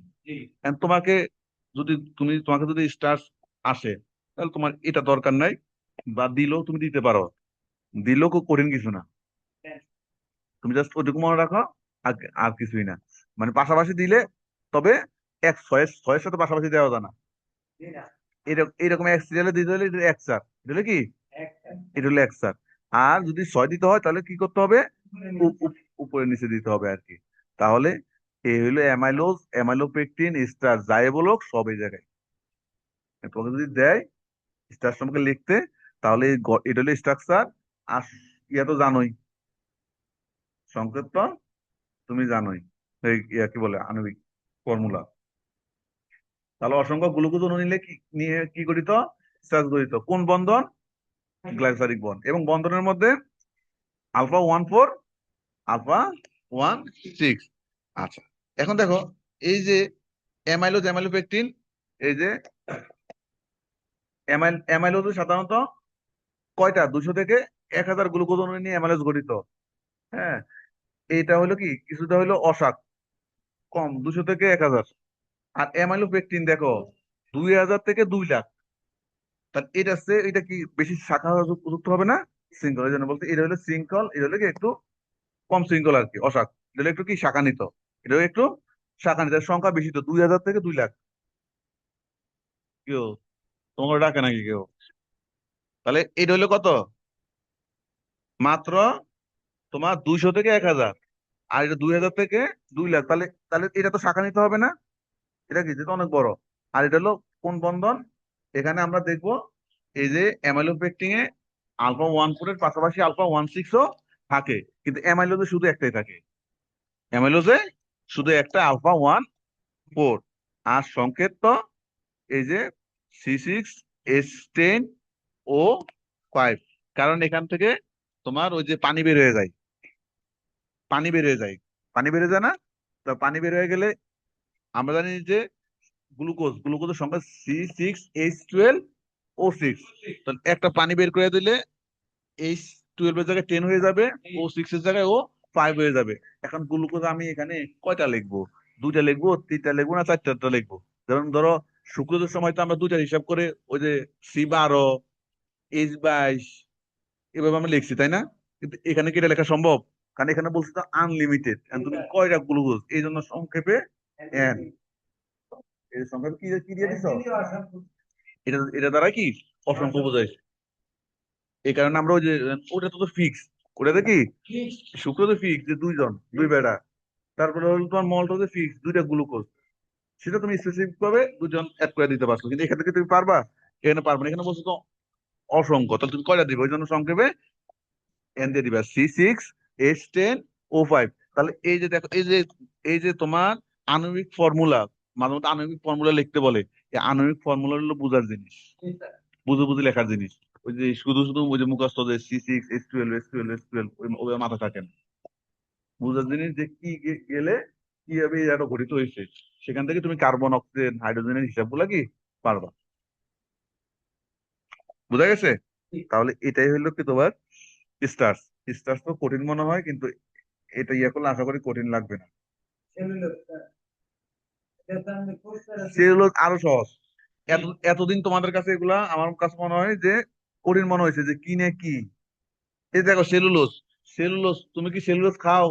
And তোমাকে যদি স্টার্চ আসে, তাহলে তোমার এটা দরকার নাই, বা দিলেও তুমি দিতে পারো, দিলেও খুব কঠিন কিছু না, তুমি জাস্ট ওইটুকু মনে রাখো। আর আর কিছুই না, মানে পাশাপাশি দিলে, তবে ছয়ের সাথে পাশাপাশি দেওয়া যায় না। এরকম এরকম এক সিরিয়ালে দিতে হলে এটা এক চার, এটা হলো কি এটা হলো এক চার। আর যদি 6 দিতে হয় তাহলে কি করতে হবে, উপরে নিচে দিতে হবে আর কি। তাহলে এই হলো অ্যামাইলোজ, অ্যামাইলোপেকটিন, স্টার যাই বলুক সব এই জায়গায়। তোমাকে যদি দেয় স্টার সম্পর্কে লিখতে, তাহলে এটা হলো স্ট্রাকচার, আর ইয়া তো জানোই, সংকেত তো তুমি জানোই, এই ইয়া কি বলে আণবিক ফর্মুলা। তাহলে অসংখ্য গ্লুকোজ অণু নিলে কি নিয়ে কি গঠিত? স্টার্চ গঠিত। কোন বন্ধন? Glycosidic bond. এবং বন্ধনের মধ্যে আলফা 1 4, আলফা 1 6। আচ্ছা, এখন দেখো এই যে অ্যামাইলোজ অ্যামাইলোপেকটিন, এই যে অ্যামাইলোজ সাধারণত কয়টা 200 থেকে 1000 গ্লুকোজ অণু নিয়ে অ্যামাইলোজ গঠিত। হ্যাঁ, এইটা হলো কি কিছুটা হলো অসাক, কম 200 থেকে 1000। আর অ্যামাইলোপেকটিন দেখো 2000 থেকে 2 লাখ। তাহলে এটা কি বেশি শাখা যুক্ত হবে না? শৃঙ্খল, এই জন্য বলতে এটা হলো শৃঙ্খল, এটা হলো কি একটু কম শৃঙ্খল আর কি, অশাক। এটা হলো একটু কি শাখান্বিত, এটা হলো একটু শাখান্বিত, এর সংখ্যা বেশি তো 2000 থেকে 2 লাখ। কেউ তোমাকে ডাকে নাকি কেউ? তাহলে এটা হলো কত? মাত্র তোমার 200 থেকে 1000। আর এটা 2000 থেকে 2 লাখ। তাহলে তাহলে এটা তো শাখান্বিত হবে না? এটা কি, এটা তো অনেক বড়। আর এটা হলো কোন বন্ধন? এখানে আমরা দেখবো এই যে অ্যামাইলোপেকটিন এ আলফা 1 4 এর পাশাপাশি আলফা 1 6ও থাকে, কিন্তু অ্যামাইলোজে শুধু একটাই থাকে। অ্যামাইলোজে শুধু একটা আলফা 1 4। আর সংকেত তো এই যে C6H10O5। কারণ এখান থেকে তোমার ওই যে পানি বের হয়ে যায়, পানি বের হয়ে যায়, পানি বের হয়ে যায় না? তো পানি বের হয়ে গেলে আমরা জানি যে গ্লুকোজের সংখ্যা C6H12O6। তাহলে একটা পানি বের করে দিলে H12 এর জায়গায় 10 হয়ে যাবে, O6 এর জায়গায় O5 হয়ে যাবে। এখন গ্লুকোজ আমি এখানে কয়টা লিখবো? 2টা লিখবো, 3টা লিখবো, না 4টা লিখবো? যেমন ধরো শুক্রোজের সময় তো আমরা 2টা হিসাব করে ওই যে C12H22 এভাবে আমরা লিখছি, তাই না? কিন্তু এখানে কি এটা লেখা সম্ভব? কারণ এখানে বলছে তো আনলিমিটেড, তুমি কয়টা গ্লুকোজ, এই জন্য সংক্ষেপে এন। এই সংক্ষেপে কি কি দিয়ে দিছো? এটা এটা দ্বারা কি অসংখ্য বোঝায়। এই কারণে আমরা ওই যে ওটা তো ফিক্স, ওটাতে কি শুক্রতে ফিক্স যে দুই বেড়া। তারপরে হলো তোমার মলটাতে ফিক্স 2টা গ্লুকোজ। সেটা তুমি স্পেসিফিক ভাবে 2জন অ্যাড করে দিতে পারছো, কিন্তু এখান থেকে তুমি পারবা? এখানে পারবে না, এখানে বলছো তো অসংখ্য। তাহলে তুমি কয়টা দিবে? ওই জন্য সংক্ষেপে এন দিয়ে দিবা, C6H10O5। তাহলে এই যে দেখো এই যে তোমার আণবিক ফর্মুলা, মাঝে মধ্যে আণবিক ফর্মুলা লিখতে বলে। এই আণবিক ফর্মুলা হলো বুঝার জিনিস, বুঝে বুঝে লেখার জিনিস। ওই যে শুধু শুধু ওই যে মুখস্থ যে C6H12 ওই মাথা থাকে না। বুঝার জিনিস যে কি গেলে কিভাবে এটা গঠিত হয়েছে, সেখান থেকে তুমি কার্বন অক্সিজেন হাইড্রোজেনের হিসাবগুলা কি পারবা। বুঝা গেছে? তাহলে এটাই হইলো কি তোমার স্টার্স। স্টার্স তো কঠিন মনে হয়, কিন্তু এটা ইয়ে করলে আশা করি কঠিন লাগবে না। সেলুলোজ আরো সহজ। এতদিন তোমাদের কাছে এগুলা আমার কাছে মনে হয় যে কঠিন মনে হয়েছে, যে কি না কি। এই দেখো সেলুলোজ, সেলুলোজ তুমি কি সেলুলোজ খাও?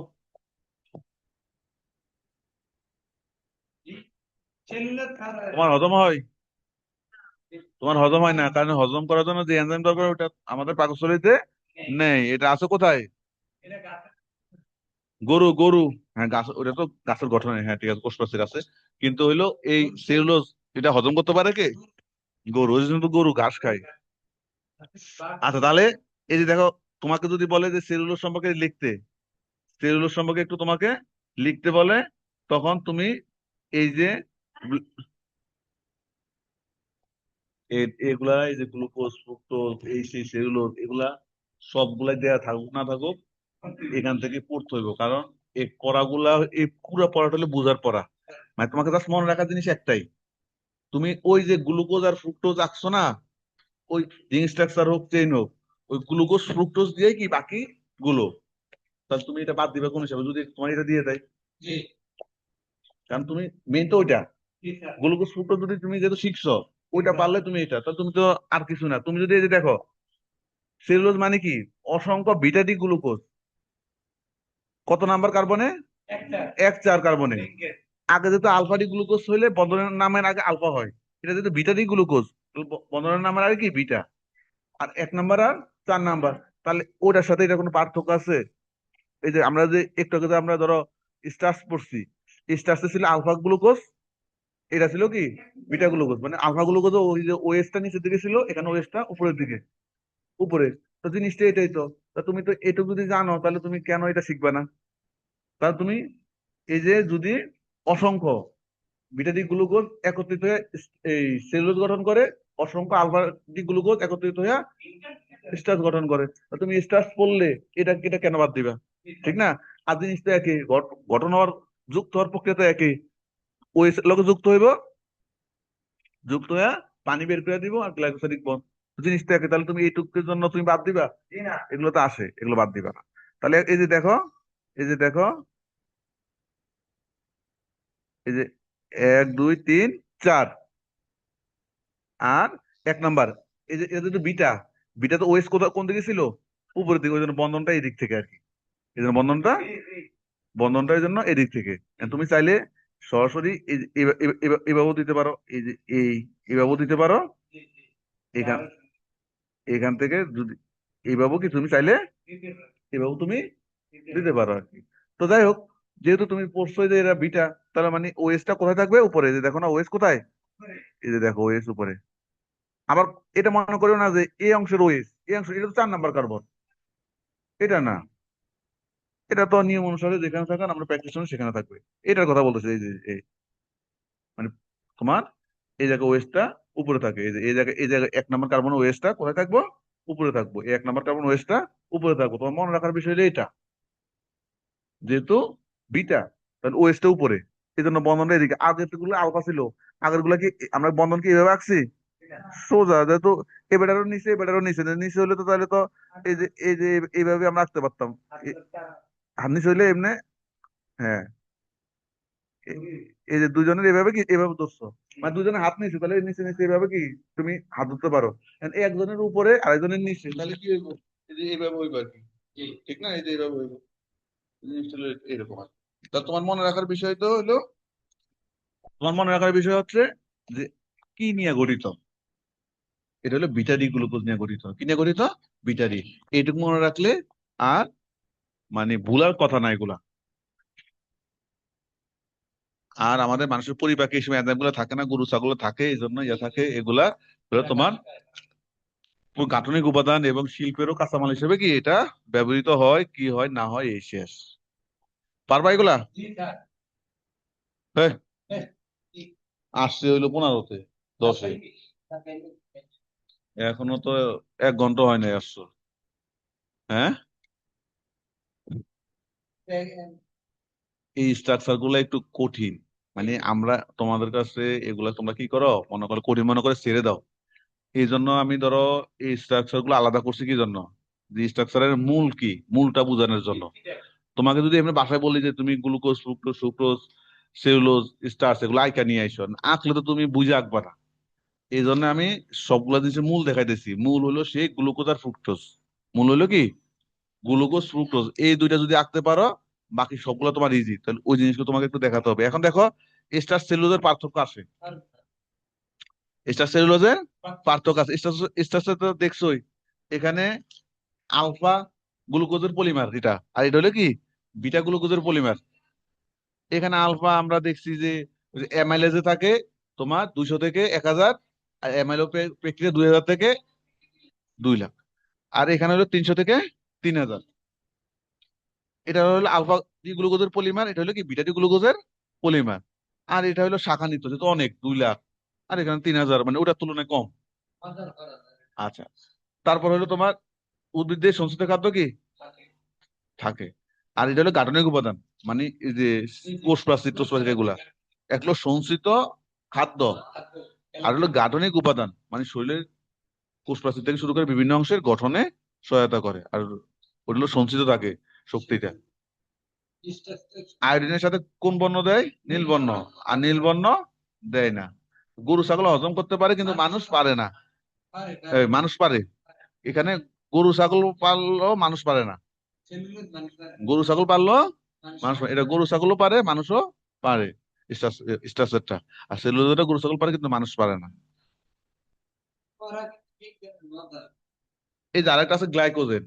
তোমার হজম হয়? তোমার হজম হয় না, কারণ হজম করার জন্য যে এনজাইম দরকার ওটা আমাদের পাকস্থলীতে নেই। এটা আছে কোথায়? গরু গরু। হ্যাঁ গাছ, ওটা তো গাছের গঠনে, হ্যাঁ ঠিক আছে, কোষ প্রাচীর আছে। কিন্তু হইলো এই সেলুলোজ, এটা হজম করতে পারে কে? গরু। ওই জন্য তো গরু ঘাস খায়। আচ্ছা তাহলে এই যে দেখো, তোমাকে যদি বলে যে সেলুলোজ সম্পর্কে লিখতে, সেলুলোজ সম্পর্কে একটু তোমাকে লিখতে বলে, তখন তুমি এই যে এগুলা এই যে গ্লুকোজ ফ্রুক্টোজ এই সেই সেলুলোজ এগুলা সবগুলাই দেয়া থাকুক না থাকুক, এখান থেকে পড়তে হইব। কারণ এই পড়াগুলা, এই পুরো পড়াটা হলো বুঝার পড়া। মানে তোমাকে জাস্ট মনে রাখার জিনিস একটাই, তুমি ওই যে গ্লুকোজ আর ফ্রুক্টোজ আঁকছো না, ওই রিং স্ট্রাকচার হোক চেইন হোক, ওই গ্লুকোজ ফ্রুক্টোজ দিয়ে কি বাকি গুলো, তাহলে তুমি এটা বাদ দিবে কোন হিসাবে যদি তোমার এটা দিয়ে দেয়? কারণ তুমি মেইন তো ওইটা, গ্লুকোজ ফ্রুক্টোজ যদি তুমি যেহেতু শিখছো, ওইটা পারলে তুমি এটা, তাহলে তুমি তো আর কিছু না। তুমি যদি এই যে দেখো সেলুলোজ মানে কি অসংখ্য বিটাডি গ্লুকোজ, কত নাম্বার কার্বনে? 1 4 কার্বনে। আগে যেহেতু আলফা ডি গ্লুকোজ হইলে বন্ধনের নামের আগে আলফা হয়, এটা যেহেতু বিটা ডি গ্লুকোজ, বন্ধনের নামের আগে কি বিটা। আর 1 নাম্বার আর 4 নাম্বার। তাহলে ওটার সাথে এটা কোনো পার্থক্য আছে? এই যে আমরা যে একটু আগে যে আমরা ধরো স্টার্চ পড়ছি, স্টার্চে ছিল আলফা গ্লুকোজ, এটা ছিল কি বিটা গ্লুকোজ। মানে আলফা গ্লুকোজ ওই যে ওএসটা নিচের দিকে ছিল, এখানে ওএসটা উপরের দিকে, উপরে। তো জিনিসটা এটাই তো। তা তুমি তো এটুকু যদি জানো তাহলে তুমি কেন এটা শিখবে না? তাহলে তুমি এই যে যদি অসংখ্য বিটা ডি গ্লুকোজ একত্রিত হয়ে এই সেলুলোজ গঠন করে, অসংখ্য আলফা ডি গ্লুকোজ একত্রিত হয়ে স্টার্চ গঠন করে, তা তুমি স্টার্চ পড়লে এটা এটা কেন বাদ দিবা? ঠিক না? আর জিনিস তো একই, গঠন হওয়ার যুক্ত হওয়ার প্রক্রিয়া তো একই। ওই লোকে যুক্ত হইব, যুক্ত হয়ে পানি বের করে দিব আর গ্লাইকোসাইডিক বন্ড, জিনিসটা একই। তাহলে তুমি এইটুকুর জন্য তুমি বাদ দিবা? এগুলো তো আসে, এগুলো বাদ দিবা না। তাহলে এই যে দেখো, এই যে দেখো, এই যে 1 2 3 4, আর 1 নাম্বার, এই যে এটা তো বিটা, বিটা তো ওএস কোথা কোন দিকে ছিল? উপরের দিকে, ওই জন্য বন্ধনটা এই দিক থেকে আর কি। এই জন্য বন্ধনটা, বন্ধনটা এই জন্য এদিক থেকে। And তুমি চাইলে সরাসরি এই যে এভাবেও দিতে পারো, এই যে এইভাবেও দিতে পারো, এখান এখান থেকে যদি এইভাবেও কি তুমি চাইলে এভাবেও তুমি দিতে পারো আর কি। তো যাই হোক, যেহেতু তুমি পড়ছো যে এরা বিটা, তাহলে মানে ওএসটা কোথায় থাকবে? উপরে। এই যে দেখো না ওএস কোথায়, এই যে দেখো ওএস উপরে। আবার এটা মনে করো না যে এই অংশের ওএস, এই অংশ এটা তো 4 নাম্বার কার্বন, এটা না, এটা তো নিয়ম অনুসারে যেখানে থাকার আমরা প্র্যাকটিস সেখানে থাকবে। এটার কথা বলতেছে, এই যে মানে তোমার এই জায়গায় ওয়েস্টটা উপরে থাকে, এই যে এই জায়গায় 1 নাম্বার কার্বন ওয়েস্টটা কোথায় থাকবো? উপরে থাকবো। এই 1 নাম্বার কার্বন ওয়েস্টটা উপরে থাকবো। তোমার মনে রাখার বিষয় হলো এটা, যেহেতু বিটা, তাহলে ওয়েস্টটা উপরে, এই জন্য বন্ধনটা এদিকে। আগের গুলো আলফা ছিল, আগের গুলা কি আমরা বন্ধন কি এইভাবে আঁকছি? সোজা, যেহেতু এবারেরও নিচে, এবারেরও নিচে, নিচে হলে তো তাহলে তো এই যে এইভাবে আমরা আঁকতে পারতাম। হাত নিচে হইলে এমনি, হ্যাঁ, এ- এই যে দুজনের এভাবে কি এভাবে ধরছো, মানে দুজনে হাত নিচে, তাহলে নিচে নিচে এভাবে কি তুমি হাত ধরতে পারো। And এই একজনের উপরে আরেকজনের নিচে, তাহলে কি হইব? এই যে এইভাবে হইব আর কি, ঠিক না? এই যে এইভাবে হইব, জিনিসটা হলো এরকম আর কি। তা তোমার মনে রাখার বিষয় তো হলো, তোমার মনে রাখার বিষয় হচ্ছে যে কি নিয়ে গঠিত। এটা হলো বিটারি গ্লুকোজ নিয়ে গঠিত। কি নিয়ে গঠিত? বিটারি। এইটুকু মনে রাখলে আর মানে ভুলার কথা না এগুলা। আর আমাদের মানুষের পরিপাকে এই সময় এনজাইম গুলো থাকে না, গরু ছাগল থাকে, এই জন্য ইয়ে থাকে এগুলা হলো তোমার গাঠনিক উপাদান এবং শিল্পেরও কাঁচামাল হিসেবে কি এটা ব্যবহৃত হয়, কি হয় না হয় এই শেষ। পারবা এগুলা? হ্যাঁ, আসছে হইলো 15-তে, 10-এ, এখনো তো 1 ঘন্টা হয় নাই আসছো। হ্যাঁ, এই স্ট্রাকচার গুলো একটু কঠিন, মানে আমরা তোমাদের কাছে এগুলা তোমরা কি করো মনে করো, কঠিন মনে করে ছেড়ে দাও। এই জন্য আমি ধরো এই স্ট্রাকচার গুলো আলাদা করছি কি জন্য, যে স্ট্রাকচারের মূল কি, মূলটা বোঝানোর জন্য। তোমাকে যদি এমনি বাসায় বলি যে তুমি glucose fructose sucrose cellulose starch এগুলো আঁকা নিয়ে আইসো, আঁকলে তো তুমি বুঝে আঁকবা না। এই জন্য আমি সবগুলা জিনিসের মূল দেখাইতেছি। মূল হলো সেই গ্লুকোজ আর ফ্রুক্টোজ। মূল হলো কি, গ্লুকোজ ফ্রুক্টোজ, এই দুইটা যদি আঁকতে পারো বাকি সবগুলো তোমার ইজি। তাহলে ওই জিনিসগুলো তোমাকে একটু দেখাতে হবে। এখন দেখো স্টার্চ সেলুলোজের পার্থক্য আছে, স্টার্চ সেলুলোজের পার্থক্য আছে। স্টার্চ তো দেখছোই, এখানে আলফা গ্লুকোজের পলিমার এটা, আর এটা হলো কি বিটা গ্লুকোজের পলিমার। এখানে আলফা আমরা দেখছি যে অ্যামাইলেজে থাকে তোমার 200 থেকে 1000, আর অ্যামাইলো পেকটিনে 2000 থেকে 2 লাখ, আর এখানে হলো 300 থেকে 3000। এটা হলো আলফা ডি গ্লুকোজের পলিমার, এটা হলো কি বিটা ডি গ্লুকোজের পলিমার। আর এটা হলো শাখানিত, যেহেতু অনেক 2 লাখ, আর এখানে 3000, মানে ওটার তুলনায় কম। আচ্ছা, তারপর হলো তোমার উদ্ভিদের সঞ্চিত খাদ্য কি থাকে, আর এটা হলো গাঠনিক উপাদান, মানে এই যে কোষ প্রাচীর টোষ প্রাচীর এগুলা এক হলো সঞ্চিত খাদ্য, আর হলো গাঠনিক উপাদান, মানে শরীরের কোষ প্রাচীর থেকে শুরু করে বিভিন্ন অংশের গঠনে সহায়তা করে। আর ওগুলো সঞ্চিত থাকে শক্তিটা। আয়োডিনের সাথে কোন বর্ণ দেয়? নীল বর্ণ। আর নীল বর্ণ দেয় না। গরু ছাগল হজম করতে পারে কিন্তু মানুষ পারে না। মানুষ পারে, এখানে গরু ছাগল পারলেও মানুষ পারে না। গরু ছাগল পারলো মানুষ এটা গরু ছাগলও পারে, মানুষও পারে। স্টার্চারটা আর সেলুলোজটা গরু ছাগল পারে কিন্তু মানুষ পারে না। এই যে আরেকটা আছে গ্লাইকোজেন,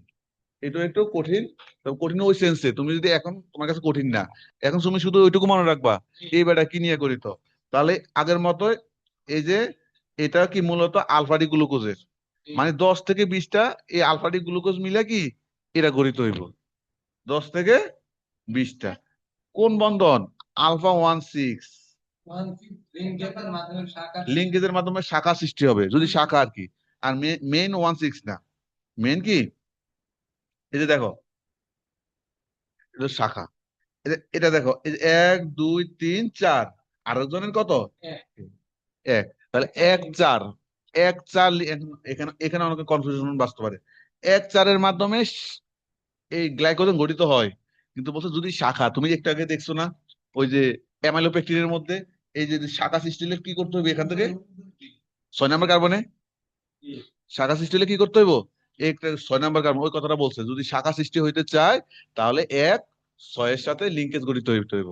এটা একটু কঠিন। তবে কঠিন ওই সেন্সে, তুমি যদি এখন তোমার কাছে কঠিন না, এখন তুমি শুধু ওইটুকু মনে রাখবা এই বেটা কি নিয়ে গঠিত, তাহলে আগের মতো। এই যে এটা কি মূলত আলফা ডি গ্লুকোজের, মানে 10 থেকে 20টা এই আলফা ডি গ্লুকোজ মিলে কি এটা গঠিত হইব 10 থেকে 20টা। কোন বন্ধন? আলফা 16 লিঙ্কেজের মাধ্যমে শাখা সৃষ্টি হবে, যদি শাখা আর কি। আর মেইন 16 না, মেইন কি, এই যে দেখো, এটা শাখা। এটা দেখো, এই যে 1 2 3 4, আরেকজনের কত? এক। তাহলে 1 4, 1 4 এখানে এখানে অনেক কনফিউশন বাঁচতে পারে। 1 4-এর মাধ্যমে এই গ্লাইকোজেন গঠিত হয়। কিন্তু বলছো যদি শাখা, তুমি একটু আগে দেখছো না ওই যে অ্যামাইলোপেকটিনের মধ্যে এই যে শাখা সৃষ্টি হলে কি করতে হবে? এখান থেকে 6 নম্বর কার্বনে শাখা সৃষ্টি হলে কি করতে হইব? একটা 6 নম্বর কার্বন, ওই কথাটা বলছে, যদি শাখা সৃষ্টি হইতে চায় তাহলে 1 6-এর সাথে লিঙ্কেজ গঠিত হইতে হইব।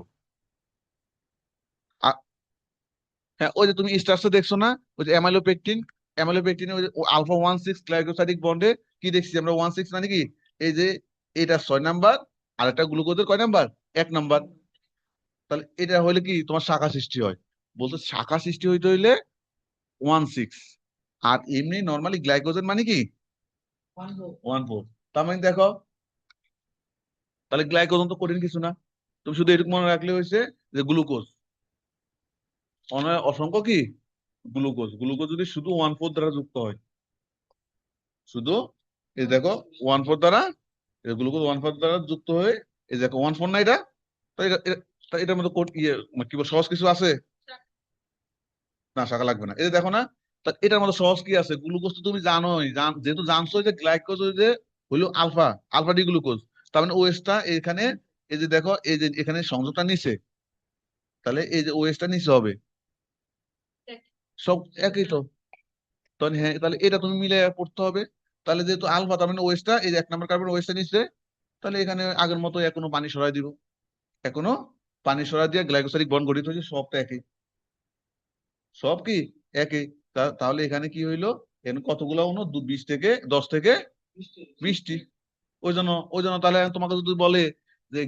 হ্যাঁ, ওই যে তুমি স্টার্সে দেখছো না, ওই যে অ্যামাইলোপেকটিন, অ্যামাইলোপেকটিনে ওই যে আলফা 16 গ্লাইকোসাইডিক বন্ডে কি দেখছি আমরা? 16 মানে কি, এই যে এটা 6 নাম্বার, আর একটা গ্লুকোজের কয় নাম্বার? 1 নাম্বার। তাহলে এটা হইলে কি তোমার শাখা সৃষ্টি হয়। বলতো শাখা সৃষ্টি হইতে হইলে 16। আর এমনি নর্মালি গ্লাইকোজেন মানে কি 14। তার মানে দেখো, তাহলে গ্লাইকোজেন তো কঠিন কিছু না, তুমি শুধু এটুকু মনে রাখলে হয়েছে যে গ্লুকোজ অসংখ্য কি গ্লুকোজ, গ্লুকোজ যদি শুধু 14 দ্বারা যুক্ত হয়, শুধু এই দেখো 14 দ্বারা, গ্লুকোজ 14 দ্বারা যুক্ত হয়ে, এই দেখো 14 না এটা। তো এটার মধ্যে মানে কি সহজ কিছু আছে? না, শাখা লাগবে না। এই যে দেখো না, তা এটার মধ্যে সহজ কি আছে? গ্লুকোজ তো তুমি জানোই, যেহেতু জানছো যে গ্লাইকোজ ওই যে হইলো আলফা, আলফা ডি গ্লুকোজ। তার মানে ওএসটা এখানে, এই যে দেখো, এই যে এখানে সংযোগটা নিচে, তাহলে এই যে ওএসটা নিচে হবে, সব একই তো। তাহলে হ্যাঁ, তাহলে এটা তুমি মিলে পড়তে হবে। তাহলে যেহেতু আলফা, তার মানে ওএসটা এই যে 1 নম্বর কার্বন ওএসটা নিচে, তাহলে এখানে আগের মতো এখনো পানি সরাই দিব, এখনো পানি সরাই দিয়ে গ্লাইকোসাইডিক বন্ড গঠিত হয়েছে, সবটা একই, সব কি একই। তাহলে এখানে কি হইলো? এখানে কতগুলো অণু? 20 থেকে 10 থেকে 20টি। ওই জন্য তাহলে তোমাকে যদি বলে যে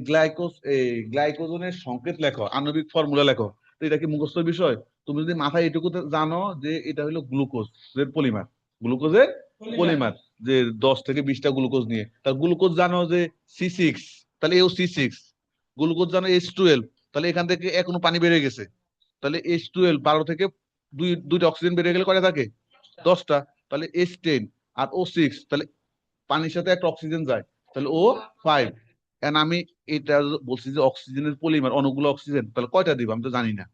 গ্লাইকোজেনের সংকেত লেখো, আণবিক ফর্মুলা লেখো, তো এটা কি মুখস্থ বিষয়? তুমি যদি মাথায় এটুকু জানো যে এটা হলো গ্লুকোজের পলিমার, গ্লুকোজের পলিমার, যে 10 থেকে 20টা গ্লুকোজ নিয়ে, তাহলে গ্লুকোজ জানো যে C6, তাহলে C6, গ্লুকোজ জানো H12, তাহলে এখান থেকে এখনো পানি বেড়ে গেছে, তাহলে H12 12 থেকে দুইটা অক্সিজেন বেড়ে গেলে কয়টা থাকে? 10টা। তাহলে H10 আর O6, তাহলে পানির সাথে একটা অক্সিজেন যায়, তাহলে O5। এখন আমি এটা বলছি যে অক্সিজেনের পলিমার, অণুগুলো অক্সিজেন, তাহলে কয়টা দিব আমি তো জানি না,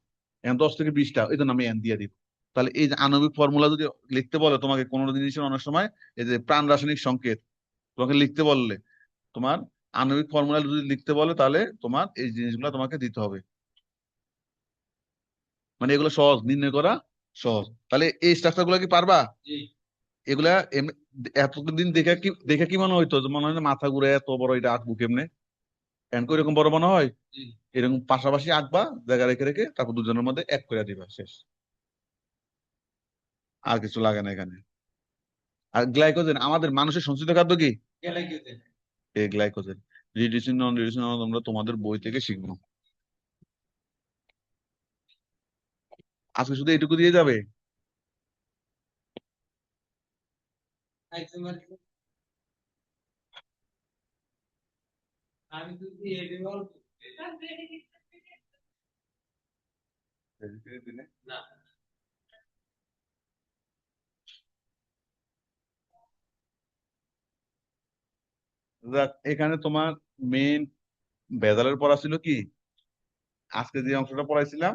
এখন 10 থেকে 20টা, এই জন্য আমি এন দিয়ে দিব। তাহলে এই যে আণবিক ফর্মুলা যদি লিখতে বলে তোমাকে কোনো জিনিসের অনেক সময়, এই যে প্রাণ রাসায়নিক সংকেত তোমাকে লিখতে বললে, তোমার আণবিক ফর্মুলা যদি লিখতে বলে, তাহলে তোমার এই জিনিসগুলো তোমাকে দিতে হবে। মানে এগুলো সহজ, নির্ণয় করা সহজ। তাহলে এই স্ট্রাকচার গুলো কি পারবা? এগুলা এতদিন দেখে কি মনে হইতো? যে মনে হয় না মাথা ঘুরে, এত বড় এটা আঁকবো কেমনে, এন্ড করে এরকম বড় মনে হয়? এরকম পাশাপাশি আঁকবা, জায়গা রেখে রেখে, তারপর দুজনের মধ্যে এক করে দিবা, শেষ। আর কিছু লাগে না এখানে। আর গ্লাইকোজেন আমাদের মানুষের সঞ্চিত খাদ্য কি? এই গ্লাইকোজেন। রিডিউসিং নন রিডিউসিং আমরা তোমাদের বই থেকে শিখবো। আজকে শুধু এটুকু দিয়ে যাবে? যাক, এখানে তোমার মেইন ভেজালের পড়া ছিল কি, আজকে যে অংশটা পড়াইছিলাম,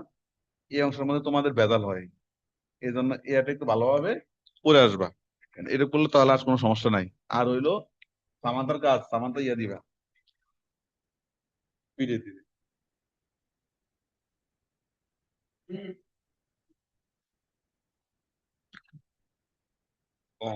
এই অংশের মধ্যে তোমাদের ভেজাল হয়, এই জন্য এটা একটু ভালোভাবে পড়ে আসবা। এটা করলে তাহলে আর কোনো সমস্যা নাই। আর হইলো সামান্তার কাজ, সামান্তা ইয়া দিবা, পিডিএফ দিবে। ও,